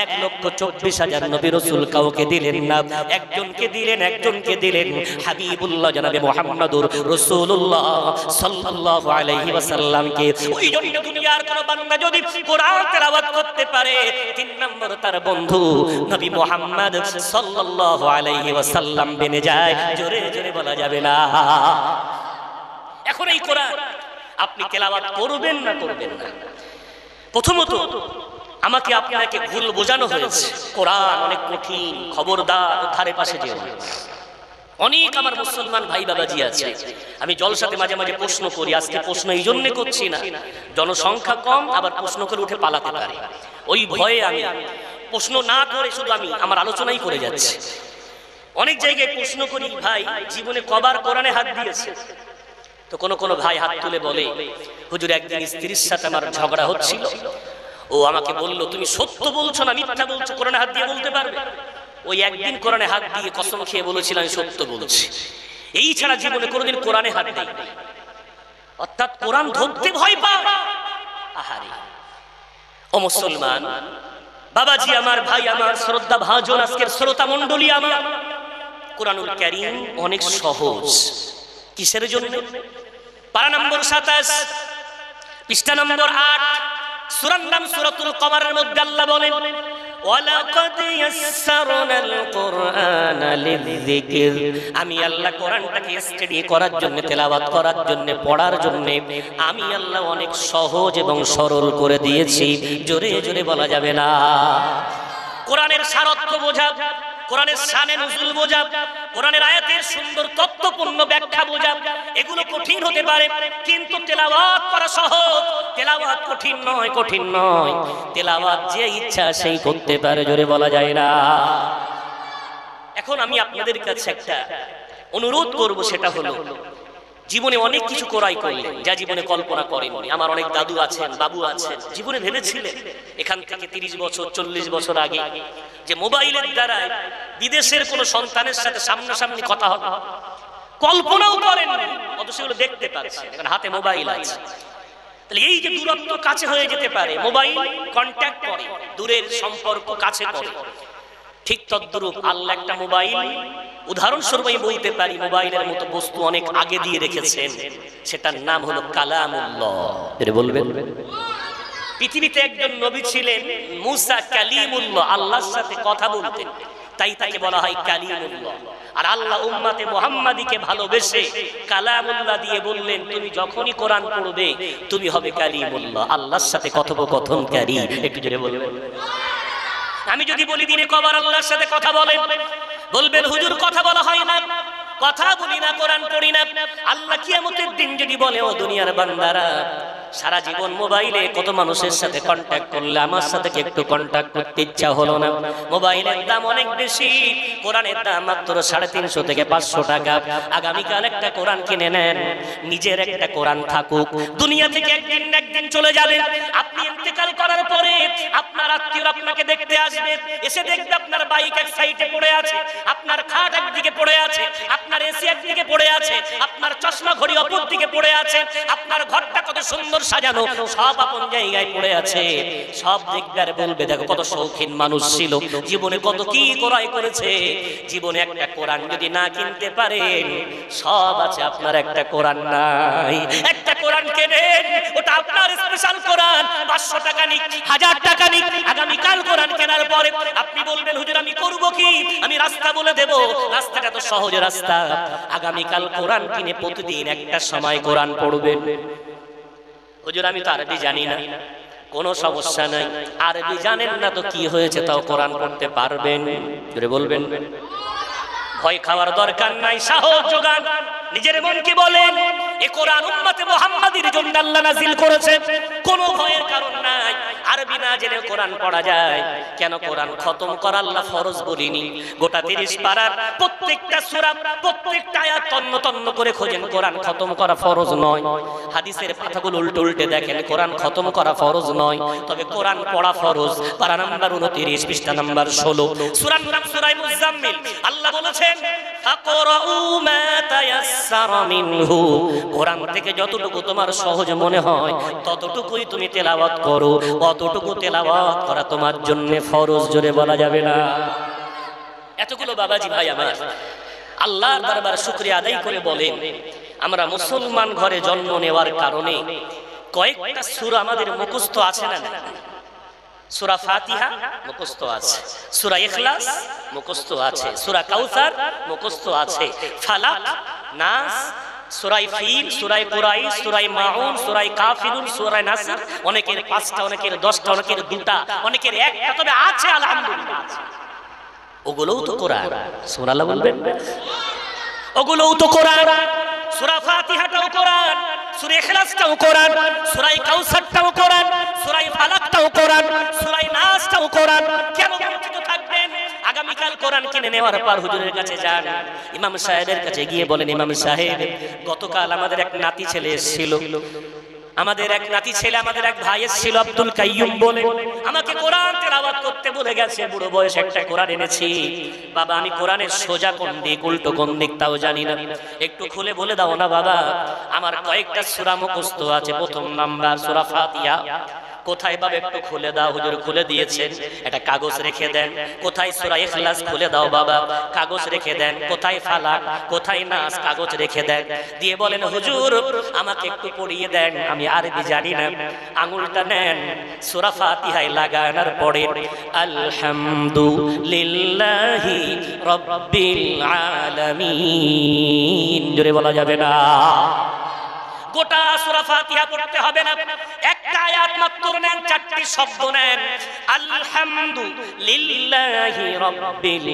1,24,000 নবী রাসূল কাউকে দিলেন না। একজনকে দিলেন হাবিবুল্লাহ জনাবে মুহাম্মদুর রাসূলুল্লাহ সাল্লাল্লাহু আলাইহি ওয়াসাল্লামকে। ওই জন্য দুনিয়ার কোন বান্দা যদি কোরআন তেলাওয়াত করতে পারে 3 নম্বর তার বন্ধু নবী মুহাম্মদ সাল্লাল্লাহু আলাইহি ওয়াসাল্লাম বেনে যায়। জোরে জোরে বলা যাবে না। এখন এই কোরআন আপনি তেলাওয়াত করবেন না করবেন না, প্রথমত আমাকে আপনাকে ভুল বোঝানো হয়েছে। কোরআন অনেক কঠিন, খবরদার ধারে পাশে যেও না। অনেক আমার মুসলমান ভাই বাবাজি আছে, আমি জলসাতে মাঝে মাঝে প্রশ্ন করি, আজকে প্রশ্ন এই জন্য করছি না, জনসংখ্যা কম, আবার প্রশ্ন করে উঠে পালাতে পারে, ওই ভয়ে আমি প্রশ্ন না করে শুধু আমি আমার আলোচনাই করে যাচ্ছি। অনেক জায়গায় প্রশ্ন করি, ভাই জীবনে কবার কোরআনে হাত দিয়েছে? তো কোনো ভাই হাত তুলে বলে, হুজুর একদিন স্ত্রীর সাথে আমার ঝগড়া হচ্ছিল, ও আমাকে বলল তুমি সত্য বলছো না মিথ্যা বলছো, কোরআনে হাত দিয়ে বলতে পারবে? ওই একদিন কোরআনে হাত দিয়ে কসম খেয়ে বলেছিলাম আমি সত্য বলছি। এই ছাড়া জীবনে কোনোদিন কোরআনে হাত দেই, অর্থাৎ কোরআন ধরতে ভয় পায়। আহারে ও মুসলমান বাবাজি আমার, ভাই আমার, শ্রদ্ধা ভাজন আজকের শ্রোতা মণ্ডলী আমার, কোরআনুল কারীম অনেক সহজ। কিসের জন্য? পারা নম্বর 27, পৃষ্ঠা নম্বর 8, সূরার নাম সূরাতুল কমারের মধ্যে আল্লাহ বলেন, ওয়ালাকাদ ইয়াসসারনাল কুরআনা লিযিকর। আমি আল্লাহ কোরআনটাকে স্টাডি করার জন্য, তেলাওয়াত করার জন্য, পড়ার জন্য আমি আল্লাহ অনেক সহজ এবং সরল করে দিয়েছি। জোরে জোরে বলা যাবে না। কোরআনের সারথ্য বোঝা, কোরআনের শানে নুজুল বোঝা, কোরআনের আয়াতের সুন্দর তত্ত্বপূর্ণ ব্যাখ্যা বোঝা, এগুলো কঠিন হতে পারে, কিন্তু তেলাওয়াত করা সহজ। তেলাওয়াত কঠিন নয়, কঠিন নয়। তেলাওয়াত যে ইচ্ছা সেই করতে পারে, জোরে বলা যায় না। এখন আমি আপনাদের কাছে একটা অনুরোধ করব, সেটা হলো জীবনে অনেক কিছু করাই করলেন যা জীবনে কল্পনা করেননি। আমার অনেক দাদু আছেন, বাবু আছেন, জীবনে ভেবেছিলেন এখান থেকে 30 বছর 40 বছর আগে যে মোবাইলের দ্বারা বিদেশের কোন সন্তানের সাথে সামনাসামনি কথা হবে, কল্পনাও করেন, অথচ সেগুলো দেখতে পাচ্ছেন। এখন হাতে মোবাইল আছে, তাহলে এই যে দূরত্ব কাছে হয়ে যেতে পারে, মোবাইল কন্ট্যাক্ট করে, দূরের সম্পর্ক কাছে করে। ঠিক তদ্রূপ আল্লাহ একটা মোবাইল, উদাহরণস্বরূপ আমি বলতে পারি মোবাইলের মতো বস্তু অনেক আগে দিয়ে রেখেছেন, সেটার নাম হলো কালামুল্লাহ। এর বলবেন পৃথিবীতে একজন নবী ছিলেন মুসা কালিমুল্লাহ, আল্লাহর সাথে কথা বলতেন, তাই তাকে বলা হয় কালিমুল্লাহ। আর আল্লাহ উম্মতে মুহাম্মাদীকে ভালোবেসে কালামুল্লাহ দিয়ে বললেন, তুমি যখনই কোরআন পড়বে তুমি হবে কালিমুল্লাহ, আল্লাহর সাথে কথোপকথনকারী। একটু জোরে বলবেন। আমি যদি বলি দিনে কবার আল্লাহর সাথে কথা বলেন, বলবেন হুজুর কথা বলা হয় না, কথা বলি না, কোরআন পড়ি না। আল্লাহ কিয়ামতের দিন যদি বলে, ও দুনিয়ার বান্দারা সারা জীবন মোবাইলে কত মানুষের সাথে কন্ট্যাক্ট করলে আমার সাথে কি একটু কন্ট্যাক্ট করতে ইচ্ছা হলো না? মোবাইলের দাম অনেক বেশি, কোরআনের দাম মাত্র 350 থেকে 500 টাকা। আগামীকাল একটা কোরআন কিনে নেন, নিজের একটা কোরআন থাকুক। দুনিয়া থেকে একদিন চলে যাবেন, আপনি ইন্তেকাল করার পরে আপনার আত্মীয়রা আপনাকে দেখতে আসবে, এসে দেখবে আপনার বাইক এক সাইডে পড়ে আছে, আপনার খাট একদিকে পড়ে আছে, আপনার এসি একদিকে পড়ে আছে, আপনার চশমা ঘড়ি অপর দিকে পড়ে আছে, আপনার ঘরটা কত সুন্দর সাজানো সব আপন জায়গায় পড়ে আছে। সব দেখবে আর বলবে দেখো কত শৌখিন মানুষ ছিল, জীবনে কত কি করাই করেছে। জীবনে একটা কোরআন যদি না কিনতে পারেন, সব আছে আপনার একটা কোরআন নাই। একটা কোরআন কেনেন, ওটা আপনার স্পেশাল কোরআন, 500 টাকা নিক, 1000 টাকা নিক। আগামীকাল কোরআন কেনার পরে আপনি বলবেন হুজুর আমি করব কি, আমি রাস্তা বলে দেব। রাস্তাটা তো সহজ রাস্তা। আগামীকাল কোরআন কিনে প্রতিদিন একটা সময় কোরআন পড়বেন। হুজুর আমি তো আরবি জানি না, কোনো সমস্যা নাই। আরবি জানেন না তো কি হয়েছে, তাও কোরআন পড়তে পারবেন। জোরে বলবেন। ভয় খাওয়ার দরকার নাই, সাহস যোগান। নিজের মনকে বলেন এই কোরআন উম্মতে মুহাম্মাদির জন্য আল্লাহ নাযিল করেছে, কোনো ভয়ের কারণ নাই। আরবি না জেনে কোরআন পড়া যায় কেন? কোরআন খতম করা আল্লাহ ফরজ বলিনি। গোটা 30 পারার প্রত্যেকটা সূরা, প্রত্যেকটা আয়াত তন্ন তন্ন করে খোঁজেন, কোরআন খতম করা ফরজ নয়। হাদিসের পাতাগুলো উল্টো উল্টে দেখেন, কোরআন খতম করা ফরজ নয়, তবে কোরআন পড়া ফরজ। পারা নাম্বার 29, পৃষ্ঠা নাম্বার 16, সূরার নাম সূরা মুজাম্মিল। আল্লাহ বলেছেন ফাকরাউ মা তায়াসসারা মিনহু, কোরআন থেকে যতটুকু তোমার সহজ মনে হয় ততটুকুই তুমি তেলাওয়াত করো। অতটুকু তেলাওয়াত করা তোমার জন্য ফরজ। জোরে বলা যাবে না। এতগুলো বাবাজি ভাই আমার আল্লাহর দরবারে শুকরিয়া আদায় করে বলেন, আমরা মুসলমান ঘরে জন্ম নেওয়ার কারণে কয়েকটা সূরা আমাদের মুখস্থ আছে না? সূরা ফাতিহা মুখস্থ আছে, সূরা ইখলাস মুখস্থ আছে, সূরা কাউসার মুখস্থ আছে, ফালাক, নাস, সূরা ফিল, সূরা কুরাইশ, সূরা মাউন, সূরা কাফিরুন, সূরা নাসর। অনেকের 5টা, অনেকের 10টা, অনেকের 2টা, অনেকের 1টা, তবে আছে আলহামদুলিল্লাহ। ওগুলোও তো কোরআন। সুবহানাল্লাহ বলবেন। ওগুলোও তো কোরআন। সূরা ফাতিহাটাও কোরআন, সূরা ইখলাসটাও কোরআন, সূরা কাউসারটাও কোরআন, সূরা ফালাকটাও কোরআন, সূরা নাসটাও কোরআন। কেন বঞ্চিত থাকবেন? আগামীকাল কোরআন কিনে নেওয়ার পর হুজুরের কাছে যান, ইমাম সাহেবের কাছে গিয়ে বলেন, ইমাম সাহেব গতকাল আমাদের এক নাতি ছেলে এসেছিল, আমাদের এক নাতি ছেলে, আমাদের এক ভাই এসেছিল আব্দুল কাইয়ুম বলে, আমাকে কোরআন তেলাওয়াত করতে বলে গেছে। বুড়ো বয়সে একটা কোরআন এনেছি। বাবা আমি কোরআনের সোজা কোন দিক উল্টো কোন দিক তাও জানি না, একটু খুলে বলে দাও না বাবা। আমার কয়েকটা সূরা মুখস্থ আছে। প্রথম নাম্বার সূরা ফাতিহা। কোথায় বাবা একটু খুলে দাও। হুজুর খুলে দিয়েছেন, একটা কাগজ রেখে দেন। কোথায় সূরা ইখলাস? খুলে দাও বাবা, কাগজ রেখে দেন। কোথায় ফালাক, কোথায় নাস? কাগজ রেখে দেন। দিয়ে বলেন হুজুর আমাকে একটু পড়িয়ে দেন, আমি আরবি জানি না। আঙুলটা নেন, সূরা ফাতিহায় লাগানোর পরে আলহামদুলিল্লাহি রাব্বিল আলামিন, জোরে বলা যাবে না। গোটা সূরা ফাতিহা পড়তে হবে না, একটা আয়াত মাত্র নেন, 4টি শব্দ নেন, আলহামদুলিল্লাহি রাব্বিল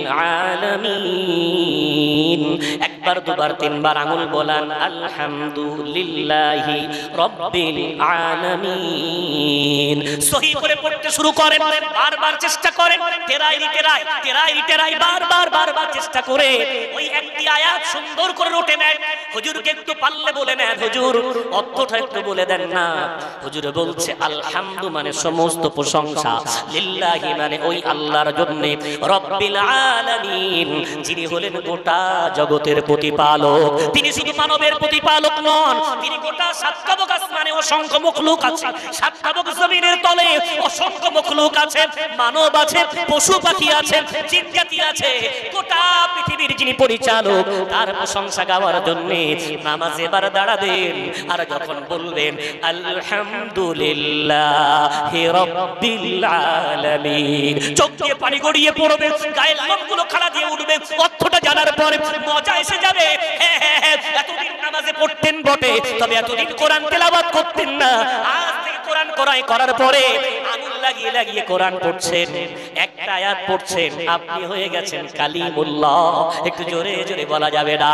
আলামিন। একবার, দুবার, 3বার আঙুল বলান, আলহামদুলিল্লাহি রাব্বিল আলামিন। সহি করে পড়তে শুরু করেন, বারবার চেষ্টা করেন, তেরাই রিটেরাই বারবার চেষ্টা করে ওই একটি আয়াত সুন্দর করে রটে নেন। হুজুরকে একটু পারলে বলে নেন, হুজুর অর্থটা একটু বলে দেন না। হুজুর বলছে আলহামদু মানে সমস্ত প্রশংসা, লিল্লাহি মানে ওই আল্লাহর জন্য, রব্বিল আলামিন যিনি হলেন গোটা জগতের প্রতিপালক। তিনি শুধু মানবের প্রতিপালক নন, তিনি গোটা সাতকাবক আসমানে অসংখ্য মখলুক আছে, সাতকাবক জমিনের তলে অসংখ্য মখলুক আছে, মানব আছে, পশু পাখি আছে, জিনজাতি আছে। গোটা পৃথিবীর যিনি পরিচালক, তার প্রশংসা গাওয়ার জন্য নামাজে বার দাঁড়াবেন। আর যখন বলবেন আলহামদুলিল্লাহি রাব্বিল আলামিন, চোখ দিয়ে পানি গড়িয়ে পড়বে, গায়ের লোমগুলো খাড়া দিয়ে উঠবে। অর্থটা জানার পরে মজা এসে যাবে। এতদিন নামাজে পড়তেন বটে, তবে এতদিন কোরআন তেলাওয়াত করতেন না। আজ থেকে কোরআন করার পরে আঙুল লাগিয়ে কোরআন পড়ছেন, একটা আয়াত পড়ছেন, আপনি হয়ে গেছেন কালিমুল্লাহ। একটু জোরে জোরে বলা যাবে না।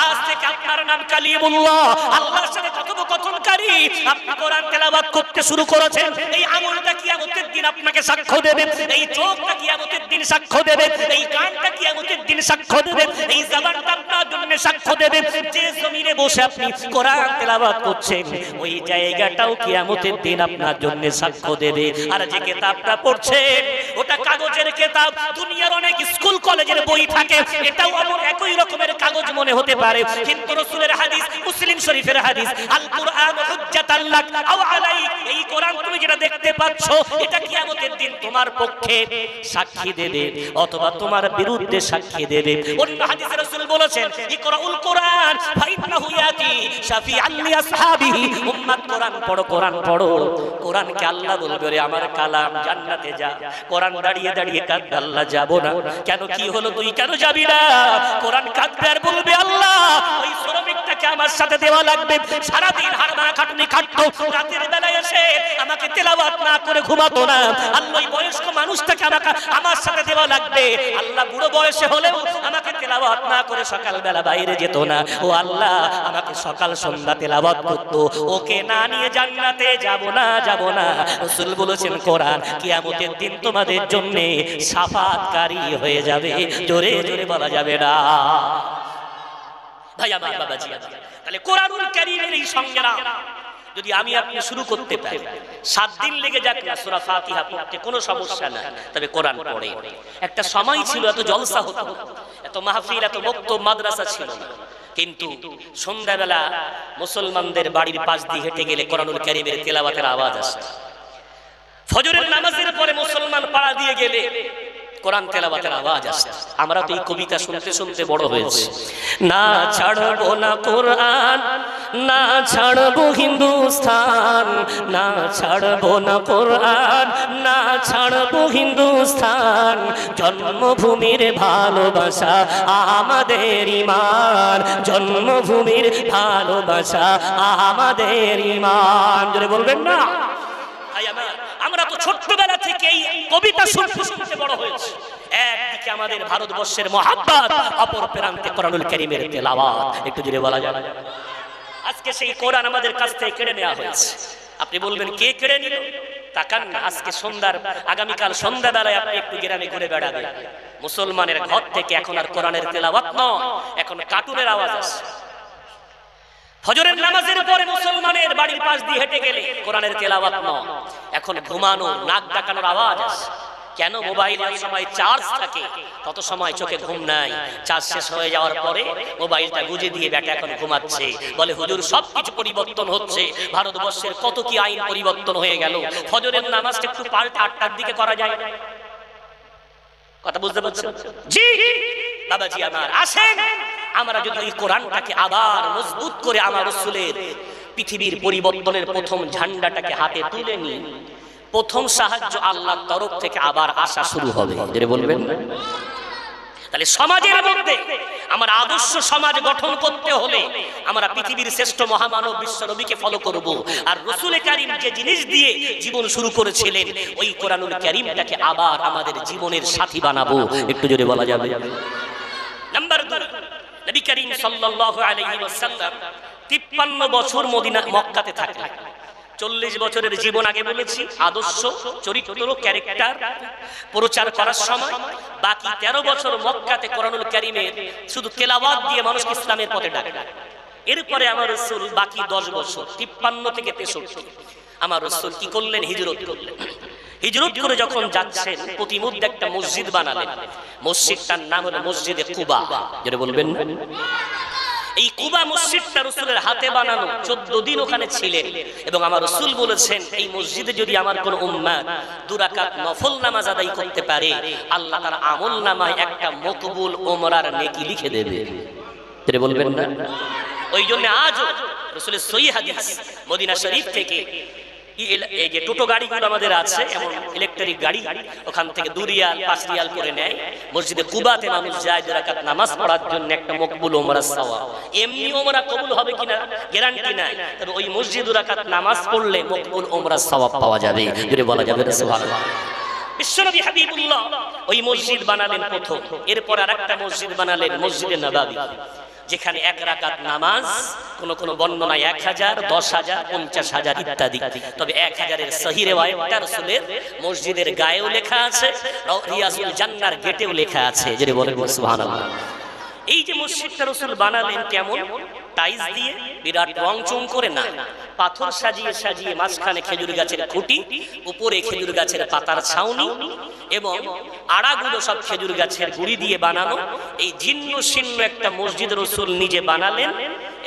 আজ থেকে আপনার নাম কালিমুল্লাহ, আল্লাহর সাথে কথোপকথনকারী, আপনি কোরআন তেলাওয়াত করতে শুরু করেছেন, এই আমলটা কিয়ামতের দিন আপনাকে সাক্ষ্য দেবে, এই চোখটা কিয়ামতের দিন সাক্ষ্য দেবে, এই কানটা কিয়ামতের দিন সাক্ষ্য দেবে, এই জবানটা আপনার জন্য সাক্ষ্য দেবে। যে জমিনে বসে আপনি কোরআন তেলাওয়াত করছেন ওই জায়গাটাও কিয়ামতের দিন আপনার জন্য সাক্ষ্য দেবে। আর যে কিতাবটা পড়ছেন ওটা কাগজের কিতাব, দুনিয়ার অনেক স্কুল কলেজের বই থাকে, এটাও আমার একই রকমের কাগজ মনে হতে পারে, কিন্তু রাসূলের হাদিস, মুসলিম শরীফের হাদিস, আল কুরআন হুজ্জাতাল লাক আও আলাইক, এই কোরআন তুমি যেটা দেখতে পাচ্ছ এটা কিয়ামতের দিন তোমার পক্ষে সাক্ষী দেবে অথবা তোমার বিরুদ্ধে সাক্ষী দেবে। অন্য হাদিসে রাসূল বলেছেন ইকরাউল কোরআন ফাইন্নাহু ইয়াতি শাফিআন লিআসহাবিহি, উম্মত কোরআন পড়ো, কোরআন পড়ো। কোরআনকে আল্লাহ বলবে রে আমার কালাম জান্নাতে যা। কোরআন দাঁড়িয়ে দাঁড়িয়ে কাঁদবে, আল্লাহ যাব না। কেন, কি হলো, তুই কেন যাবি না? কোরআন কাঁদবে আর বলবে আল্লাহ ওই শ্রমিকটাকে আমার সাথে দেওয়া লাগবে, সারাদিন হাড়ভাঙা খাটুনি খাটতো, রাতের বেলায় এসে আমাকে তেলাওয়াত না করে ঘুমাতো না, আল্লাহ ওই বয়স্ক মানুষটাকে আমাকে আমার সাথে দেওয়া লাগবে। আল্লাহ বুড়ো বয়সে হলেও আমাকে তেলাওয়াত না করে সকালবেলা বাইরে যেত না, ও আল্লাহ আমাকে সকাল সন্ধ্যা তেলাওয়াত করতো, ওকে না নিয়ে জান্নাতে যাব না, যাব না। রাসূল বলেছেন কোরআন কিয়ামতের দিন তোমাদের জন্য শাফাআতকারী হয়ে যাবে, জোরে জোরে বলা যাবে না। ভাই আমার, বাবাজি, তাহলে কোরআনুল কারীমের এই সংগ্রাম যদি আমি আপনি শুরু করতে পারি, 7 দিন লেগে যাক না সূরা ফাতিহা পড়তে কোনো সমস্যা না, তবে কোরআন পড়ে। একটা সময় ছিল এত জলসা হতো, এত মাহফিল, এত বক্তব্য, মাদ্রাসা ছিল না, কিন্তু সন্ধ্যাবেলা মুসলমানদের বাড়ির পাশ দিয়ে হেঁটে গেলে কোরআনুল কারীমের তেলাওয়াতের আওয়াজ আসে। ফজরের নামাজের পরে মুসলমান পাড়া দিয়ে গেলে কোরআন তেলাওয়াতের আওয়াজ আসে। আমরা তো এই কবিতা শুনতে শুনতে বড় হয়েছে। না ছাড়বো না কোরআন, না ছাড়বো হিন্দুস্তান, না ছাড়বো না কোরআন, না ছাড়বো হিন্দুস্তান, জন্মভূমির ভালোবাসা আমাদের ঈমান, জন্মভূমির ভালোবাসা আমাদের ঈমান। জোরে বলবেন না? আমরা তো ছোট্টবেলা থেকে এই কবিতা শুনতে শুনতে বড় হয়েছে। একদিকে আমাদের ভারতবর্ষের মহাব্বত, অপর প্রান্তে কোরআনুল কারীমের তেলাওয়াত। একটু জোরে বলা যাবে? আজকে সেই কোরআন আমাদের কাছ থেকে কেড়ে নেওয়া হয়েছে। আপনি বলবেন কে কেড়ে নিল? তাকান না, আজকে আগামীকাল সন্ধ্যাবেলায় আপনি একটু গ্রামে ঘুরে বেড়াবেন, মুসলমানের ঘর থেকে এখন আর কোরআনের তেলাওয়াত নয়, এখন কার্টুনের আওয়াজ আসে। ফজরের নামাজের পরে মুসলমানের বাড়ির পাশ দিয়ে হেঁটে গেলে কোরআনের তেলাওয়াত নয়, এখন ঘুমানো, নাক ডাকানোর আওয়াজ আসে। কেন? মোবাইলের সময় চার্জ থাকে, তত সময় চোখে ঘুম নাই, চার্জ শেষ হয়ে যাওয়ার পরে মোবাইলটা গুজে দিয়ে ব্যাটা এখন ঘুমাচ্ছে। বলে হুজুর সবকিছু পরিবর্তন হচ্ছে, ভারতবর্ষের কত কি আইন পরিবর্তন হয়ে গেল, ফজরের নামাজটা একটু পাল্টে 8টার দিকে করা যায়। কথা বুঝতে পারছেন? জি বাবাজি আমার, আসেন আমরা যদি এই কোরআনটাকে আবার মজবুত করে আমার রাসূলের পৃথিবীর পরিবর্তনের প্রথম ঝান্ডাটাকে হাতে তুলে নিই, প্রথম সাহায্য আল্লাহর তরফ থেকে আবার আসা শুরু হবে। যেটা বলবেন না? তাহলে সমাজের মধ্যে আমার আদর্শ সমাজ গঠন করতে হলে আমরা পৃথিবীর শ্রেষ্ঠ মহামানব বিশ্ব নবীকে ফলো করব, আর রাসূল কারীম যে জিনিস দিয়ে জীবন শুরু করেছিলেন ওই কোরআনুল কারীমটাকে আবার আমাদের জীবনের সাথী বানাবো। একটু জোরে বলা যাবে? নাম্বার 2, নবী করিম সাল্লাল্লাহু আলাইহি ওয়াসাল্লাম 53 বছর মক্কাতে থাকলেন। 40 বছরের জীবন আগে বলেছি, আদর্শ, চরিত্র, ক্যারেক্টার প্রচার করার সময়। বাকি 13 বছর মক্কাতে কোরআনুল কারীমের শুধু তেলাওয়াত দিয়ে মানুষকে ইসলামের পথে ডাকলেন। এরপরে আমার রাসূল বাকি 10 বছর 53 থেকে 63 আমার রাসূল কি করলেন? হিজরত করলেন। হিজরত করে যখন যাচ্ছেন প্রতিমধ্যে একটা মসজিদ বানালেন। মসজিদটার নাম হলো মসজিদে কুবা। যেটা বলবেন না? এই কুবা মসজিদটা রাসূলের হাতে বানানো, 14 দিন ওখানে ছিলেন। এবং আমার রাসূল বলেছেন এই মসজিদে যদি আমার কোন উম্মত 2 রাকাত নফল নামাজ আদায় করতে পারে, আল্লাহ তার আমলনামায় একটা মকবুল উমরার নেকি লিখে দেবে। এটা বলবেন না? ওই জন্য আজও রাসূলের সহিহ হাদিস মদিনা শরীফ থেকে এই যে টোটো গাড়িগুলো আমাদের আছে, এমন ইলেকট্রিক গাড়ি, ওখান থেকে 2 রিয়াল 5 রিয়াল করে নেয়। মসজিদে কুবাতে মানুষ যায় 2 রাকাত নামাজ পড়ার জন্য, একটা মকবুল ওমরার সওয়াব। এমনি ওমরা কবুল হবে কিনা গ্যারান্টি নাই, তবে ওই মসজিদে 2 রাকাত নামাজ পড়লে মকবুল ওমরার সওয়াব পাওয়া যাবে। যদি বলা যাবে না সুবহানাল্লাহ। বিশ্বনবী হাবিবুল্লাহ ওই মসজিদ বানালেন প্রথম, এরপর আরেকটা মসজিদ বানালেন, মসজিদে নববী। যেখানে 1 রাকাত নামাজ কোন কোন বর্ণনায় 1000, 10,000, 50,000 ইত্যাদি। তবে 1000-এর সহিহ রিওয়ায়াতটা রাসূলের মসজিদের গায়েও লেখা আছে, রিয়াজুল জান্নার গেটেও লেখা আছে। যদি বলেন সুবহানাল্লাহ। এই যে মসজিদটা রাসূল বানালেন কেমন? টাইলস দিয়ে, বিরাট রংচং করে না, পাথর সাজিয়ে সাজিয়ে মাঝখানে খেজুর গাছের খুঁটি, উপরে খেজুর গাছের পাতার ছাউনি এবং আড়াগুলো সব খেজুর গাছের গুড়ি দিয়ে বানানো। এই জীর্ণ শীর্ণ একটা মসজিদ রাসূল নিজে বানালেন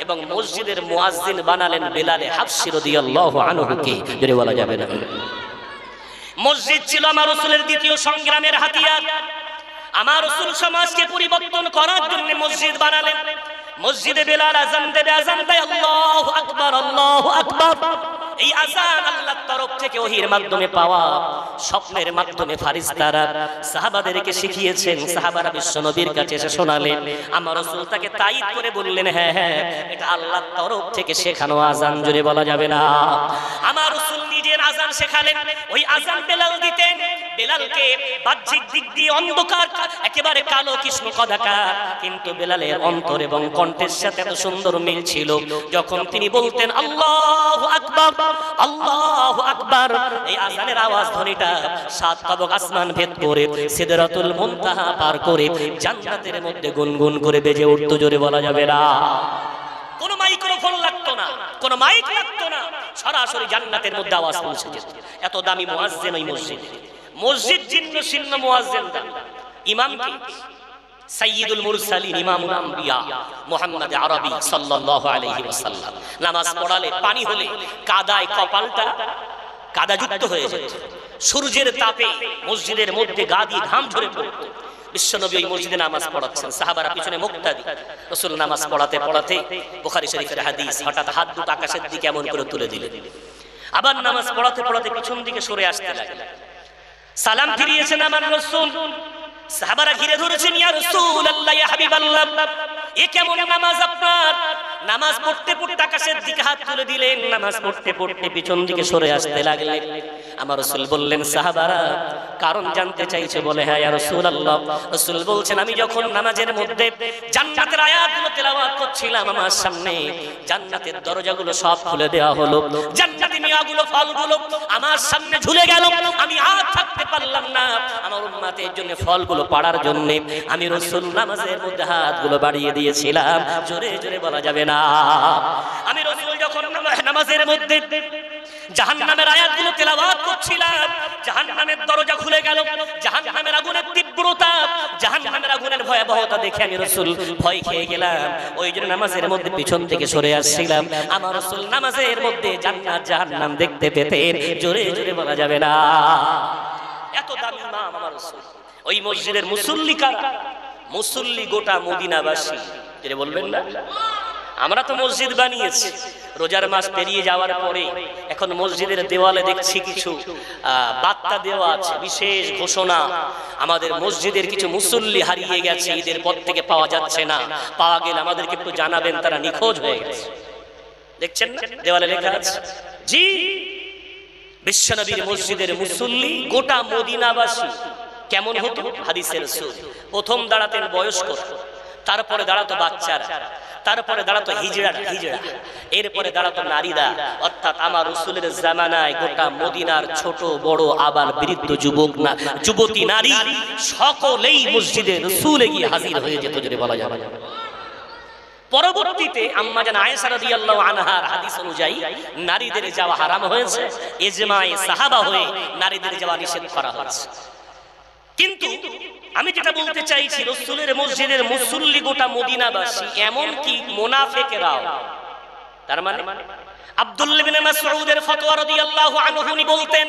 এবং মসজিদের মুয়াজ্জিন বানালেন বেলাল হাবশী রাদিয়াল্লাহু আনহুকে। জোরে বলা যাবে না? মসজিদ ছিল আমার রাসূলের দ্বিতীয় সংগ্রামের হাতিয়ার। আমার রাসূল সমাজকে পরিবর্তন করার জন্য মসজিদ বানালেন। মসজিদে বেলাল আযান দেবে, আযান দেয় আল্লাহু আকবার, আল্লাহু আকবার। এই আযান আল্লাহর তরফ থেকে ওহীর মাধ্যমে পাওয়া, স্বপ্নের মাধ্যমে ফেরেশতারা সাহাবাদেরকে শিখিয়েছেন। সাহাবারা বিশ্ব নবীর কাছে এসে শোনালেন। আমার রাসূল তাকে তাইদ করে বললেন, হ্যাঁ হ্যাঁ, এটা আল্লাহর তরফ থেকে শেখানো আযান। জোরে বলা যাবে না? আমার রাসূল নিজের আযান শেখালেন। ওই আযান বেলাল দিতেন। বেলালকে বাহ্যিক দিক দিয়ে অন্ধকার, একেবারে কালো কৃষ্ণ কদাকার, কিন্তু বেলালের অন্তর এবং কণ্ঠের সাথে এত সুন্দর মিল ছিল। যখন তিনি বলতেন আল্লাহু আকবার, আল্লাহু আকবার, এই আযানের আওয়াজ ধ্বনিটা 7 তাবক আসমান ভেদ করে সিদরাতুল মুনতাহা পার করে জান্নাতের মধ্যে গুনগুন করে বেজে উঠতো। জোরে বলা যাবে না? কোনো মাইক্রোফোন লাগতো না, কোনো মাইক লাগতো না, সরাসরি জান্নাতের মধ্যে আওয়াজ পৌঁছে যেত। এত দামি মুয়াজ্জিন ওই মসজিদে। মসজিদ জীর্ণ শীর্ণ, মুয়াজ্জিন দামি। ইমাম কি? সাইয়্যিদুল মুরসালিন ইমামুল আম্বিয়া মুহাম্মদ আরবি সাল্লাল্লাহু আলাইহি ওয়াসাল্লাম। নামাজ পড়ালে পানি হলে কাদায় কপালটা কাদাযুক্ত হয়ে যেত। সূর্যের তাপে মসজিদের মধ্যে গা দিয়ে ঘাম ঝরে পড়তো। বিশ্বনবী ওই মসজিদে নামাজ পড়াচ্ছেন, সাহাবারা পিছনে মুক্তাদি। রাসূল নামাজ পড়াতে পড়াতে, বুখারী শরীফের হাদিস, হঠাৎ হাত দুটো আকাশের দিকে এমন করে তুলে দিলেন। আবার নামাজ পড়াতে পড়াতে পিছন দিকে সরে আসতে লাগলেন। সালাম ফিরিয়েছেন আমার রাসূল। সাহাবারা ঘিরে ধরেছেন, ইয়া রাসূলুল্লাহ, ইয়া হাবিবাল্লাহ, এ কেমন নামাজ আপনার? নামাজ পড়তে পড়তে আকাশের দিকে হাত তুলে দিলেন, নামাজ পড়তে পড়তে পিছন দিকে সরে আসতে লাগলেন। আমার রাসূল বললেন, সাহাবারা কারণ জানতে চাইছে? বলে, হ্যাঁ ইয়া রাসূলুল্লাহ। রাসূল বলছেন, আমি যখন নামাজের মধ্যে জান্নাতের আয়াতগুলো তেলাওয়াত করছিলাম, আমার সামনে জান্নাতের দরজাগুলো সব খুলে দেওয়া হলো, জান্নাতি মিয়াগুলো, ফলগুলো আমার সামনে ঝুলে গেল। আমি আর থাকতে পারলাম না। আমার উম্মতের জন্য ফলগুলো পাড়ার জন্য আমি রাসূল নামাজের মধ্যে হাতগুলো বাড়িয়ে দিয়েছিলাম। জোরে জোরে বলা যাবে না? আমি রাসূল যখন নামাজের মধ্যে জাহান্নামের আয়াতগুলো তেলাওয়াত করছিলাম, জাহান্নামের দরজা খুলে গেল। জাহান্নামের আগুনের তীব্রতা, জাহান্নামের আগুনের ভয়াবহতা দেখে আমি রাসূল ভয় খেয়ে গেলাম। ওই জন্য নামাজের মধ্যে পিছন থেকে সরে আসছিলাম। আমার রাসূল নামাজের মধ্যে জান্নাত জাহান্নাম দেখতে পেতেন। জোরে জোরে বলা যাবে না? এত দামি ইমাম আমার রাসূল। ওই মসজিদের মুসল্লি কারা? মুসল্লি গোটা মদিনাবাসী। যেটা বলবেন না? আমরা তো মসজিদ বানিয়েছি, রোজার মাস পেরিয়ে যাওয়ার পরে এখন মসজিদের দেওয়ালে দেখছি কিছু বার্তা দেওয়া আছে, বিশেষ ঘোষণা। আমাদের মসজিদের কিছু মুসল্লি হারিয়ে গেছে, ঈদের পর থেকে পাওয়া যাচ্ছে না, পাওয়া গেলে আমাদেরকে একটু জানাবেন, তারা নিখোঁজ হয়ে গেছে। দেখছেন না দেওয়ালে লেখা আছে? জি, বিশ্বনবীর মসজিদের মুসল্লি গোটা মদিনাবাসী। কেমন হতো? হাদিসে রাসূল প্রথম দাঁড়াতেন বয়স্ক, তারপরে দাঁড়াতো বাচ্চারা, তারপরে দাঁড়াতো হিজড়া, এরপরে দাঁড়াতো নারীরা। অর্থাৎ আমার রাসূলের জামানায় গোটা মদিনার ছোট বড় আবার বৃদ্ধ যুবক না যুবতী নারী সকলেই মসজিদে রাসূলে গিয়ে হাজির হয়ে যেত। যদি বলা যাবে। পরবর্তীতে আম্মা জান আয়েশা রাদিয়াল্লাহু আনহার হাদিস অনুযায়ী নারীদের যাওয়া হারাম হয়েছে, ইজমায়ে সাহাবা হয়ে নারীদের যাওয়া নিষেধ করা হয়েছে। কিন্তু আমি যেটা বলতে চাইছি, রাসূলের মসজিদের মুসল্লি গোটা মদিনাবাসী, এমন কি মুনাফিকরাও। তার মানে আব্দুল্লাহ ইবনে মাসউদের ফতোয়া রাদিয়াল্লাহু আনহু উনি বলতেন,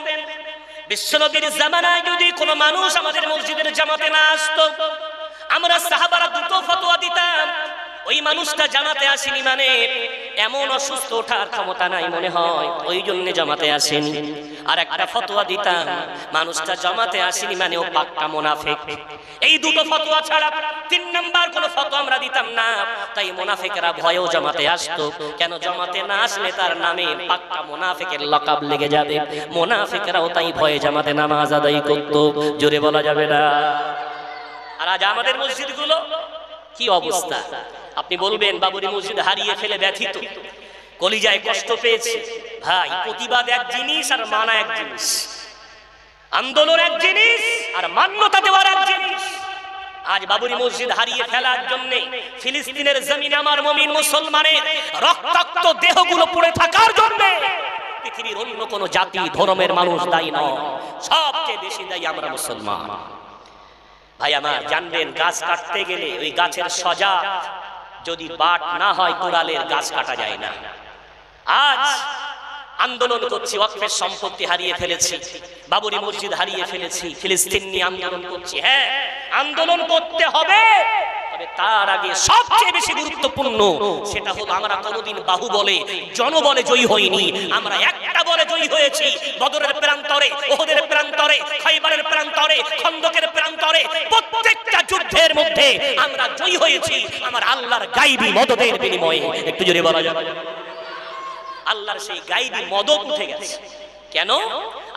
বিশ্বনবীর জামানায় যদি কোনো মানুষ আমাদের মসজিদের জামাতে না আসতো, আমরা সাহাবারা দুটো ফতোয়া দিতাম। ওই মানুষটা জামাতে আসেনি মানে এমন অসুস্থ, ওঠার ক্ষমতা নাই মনে হয়, ওই জন্য জামাতে আসেনি। আর একটা ফতোয়া দিতাম, মানুষটা জামাতে আসেনি মানে ও পাক্কা মুনাফিক। এই দুটো ফতোয়া ছাড়া 3 নাম্বার কোনো ফতোয়া আমরা দিতাম না। তাই মুনাফিকরা ভয়েও জামাতে আসতো। কেন? জামাতে না আসলে তার নামে পাক্কা মুনাফিকের লকাব লেগে যাবে। মুনাফিকরাও তাই ভয়ে জামাতে নামাজ আদায় করতো। জোরে বলা যাবে না? আর আজ আমাদের মসজিদগুলো কি অবস্থা? আপনি বলবেন বাবরি মসজিদ হারিয়ে ফেলে ব্যথিত, কলিজায় কষ্ট পেয়েছে। ভাই, প্রতিবাদ এক জিনিস আর মানা এক জিনিস, আন্দোলন এক জিনিস আর মান্যতা দেওয়ার এক জিনিস। আজ বাবরি মসজিদ হারিয়ে ফেলার জন্য ফিলিস্তিনের জমিনে আমার মুমিন মুসলমানের রক্তাক্ত দেহগুলো পড়ে থাকার জন্য পৃথিবীর অন্য কোন জাতি ধর্মের মানুষ দায়ী নয়, সবচেয়ে বেশি দায়ী আমরা মুসলমান। ভাই আমার, জানবেন গাছ কাটতে গেলে ওই গাছের সজা যদি বাট না হয় কোরালের গাছ কাটা যায় না। আজ আন্দোলন করছি, ওয়াকফের সম্পত্তি হারিয়ে ফেলেছি, বাবরি মসজিদ হারিয়ে ফেলেছি, ফিলিস্তিন নিয়ে আন্দোলন করছি। হ্যাঁ, আন্দোলন করতে হবে, তবে তার আগে সবচেয়ে বেশি গুরুত্বপূর্ণ সেটা হলো আমরা কোনোদিন বাহুবলে জনবলে জয়ী হইনি, আমরা একটা বলে জয়ী হয়েছি। বদরের প্রান্তরে, ওহদের প্রান্তরে, খাইবারের প্রান্তরে, খন্দকের প্রান্তরে, প্রত্যেকটা যুদ্ধের মধ্যে আমরা জয়ী হয়েছি আমার আল্লাহর গায়বী মদদের বিনিময়ে। একটু জোরে বলা যাবে? আল্লাহর সেই গায়বী মদত উঠে গেছে। কেন?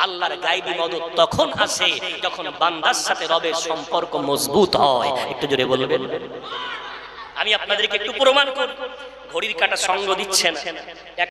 আল্লাহর গায়বী মদত তখন আসে যখন বান্দার সাথে রবের সম্পর্ক মজবুত হয়। একটু জোরে বলবেন? আমি আপনাদেরকে একটু প্রমাণ করব, ঘড়ির কাঁটা সঙ্গ দিচ্ছে না।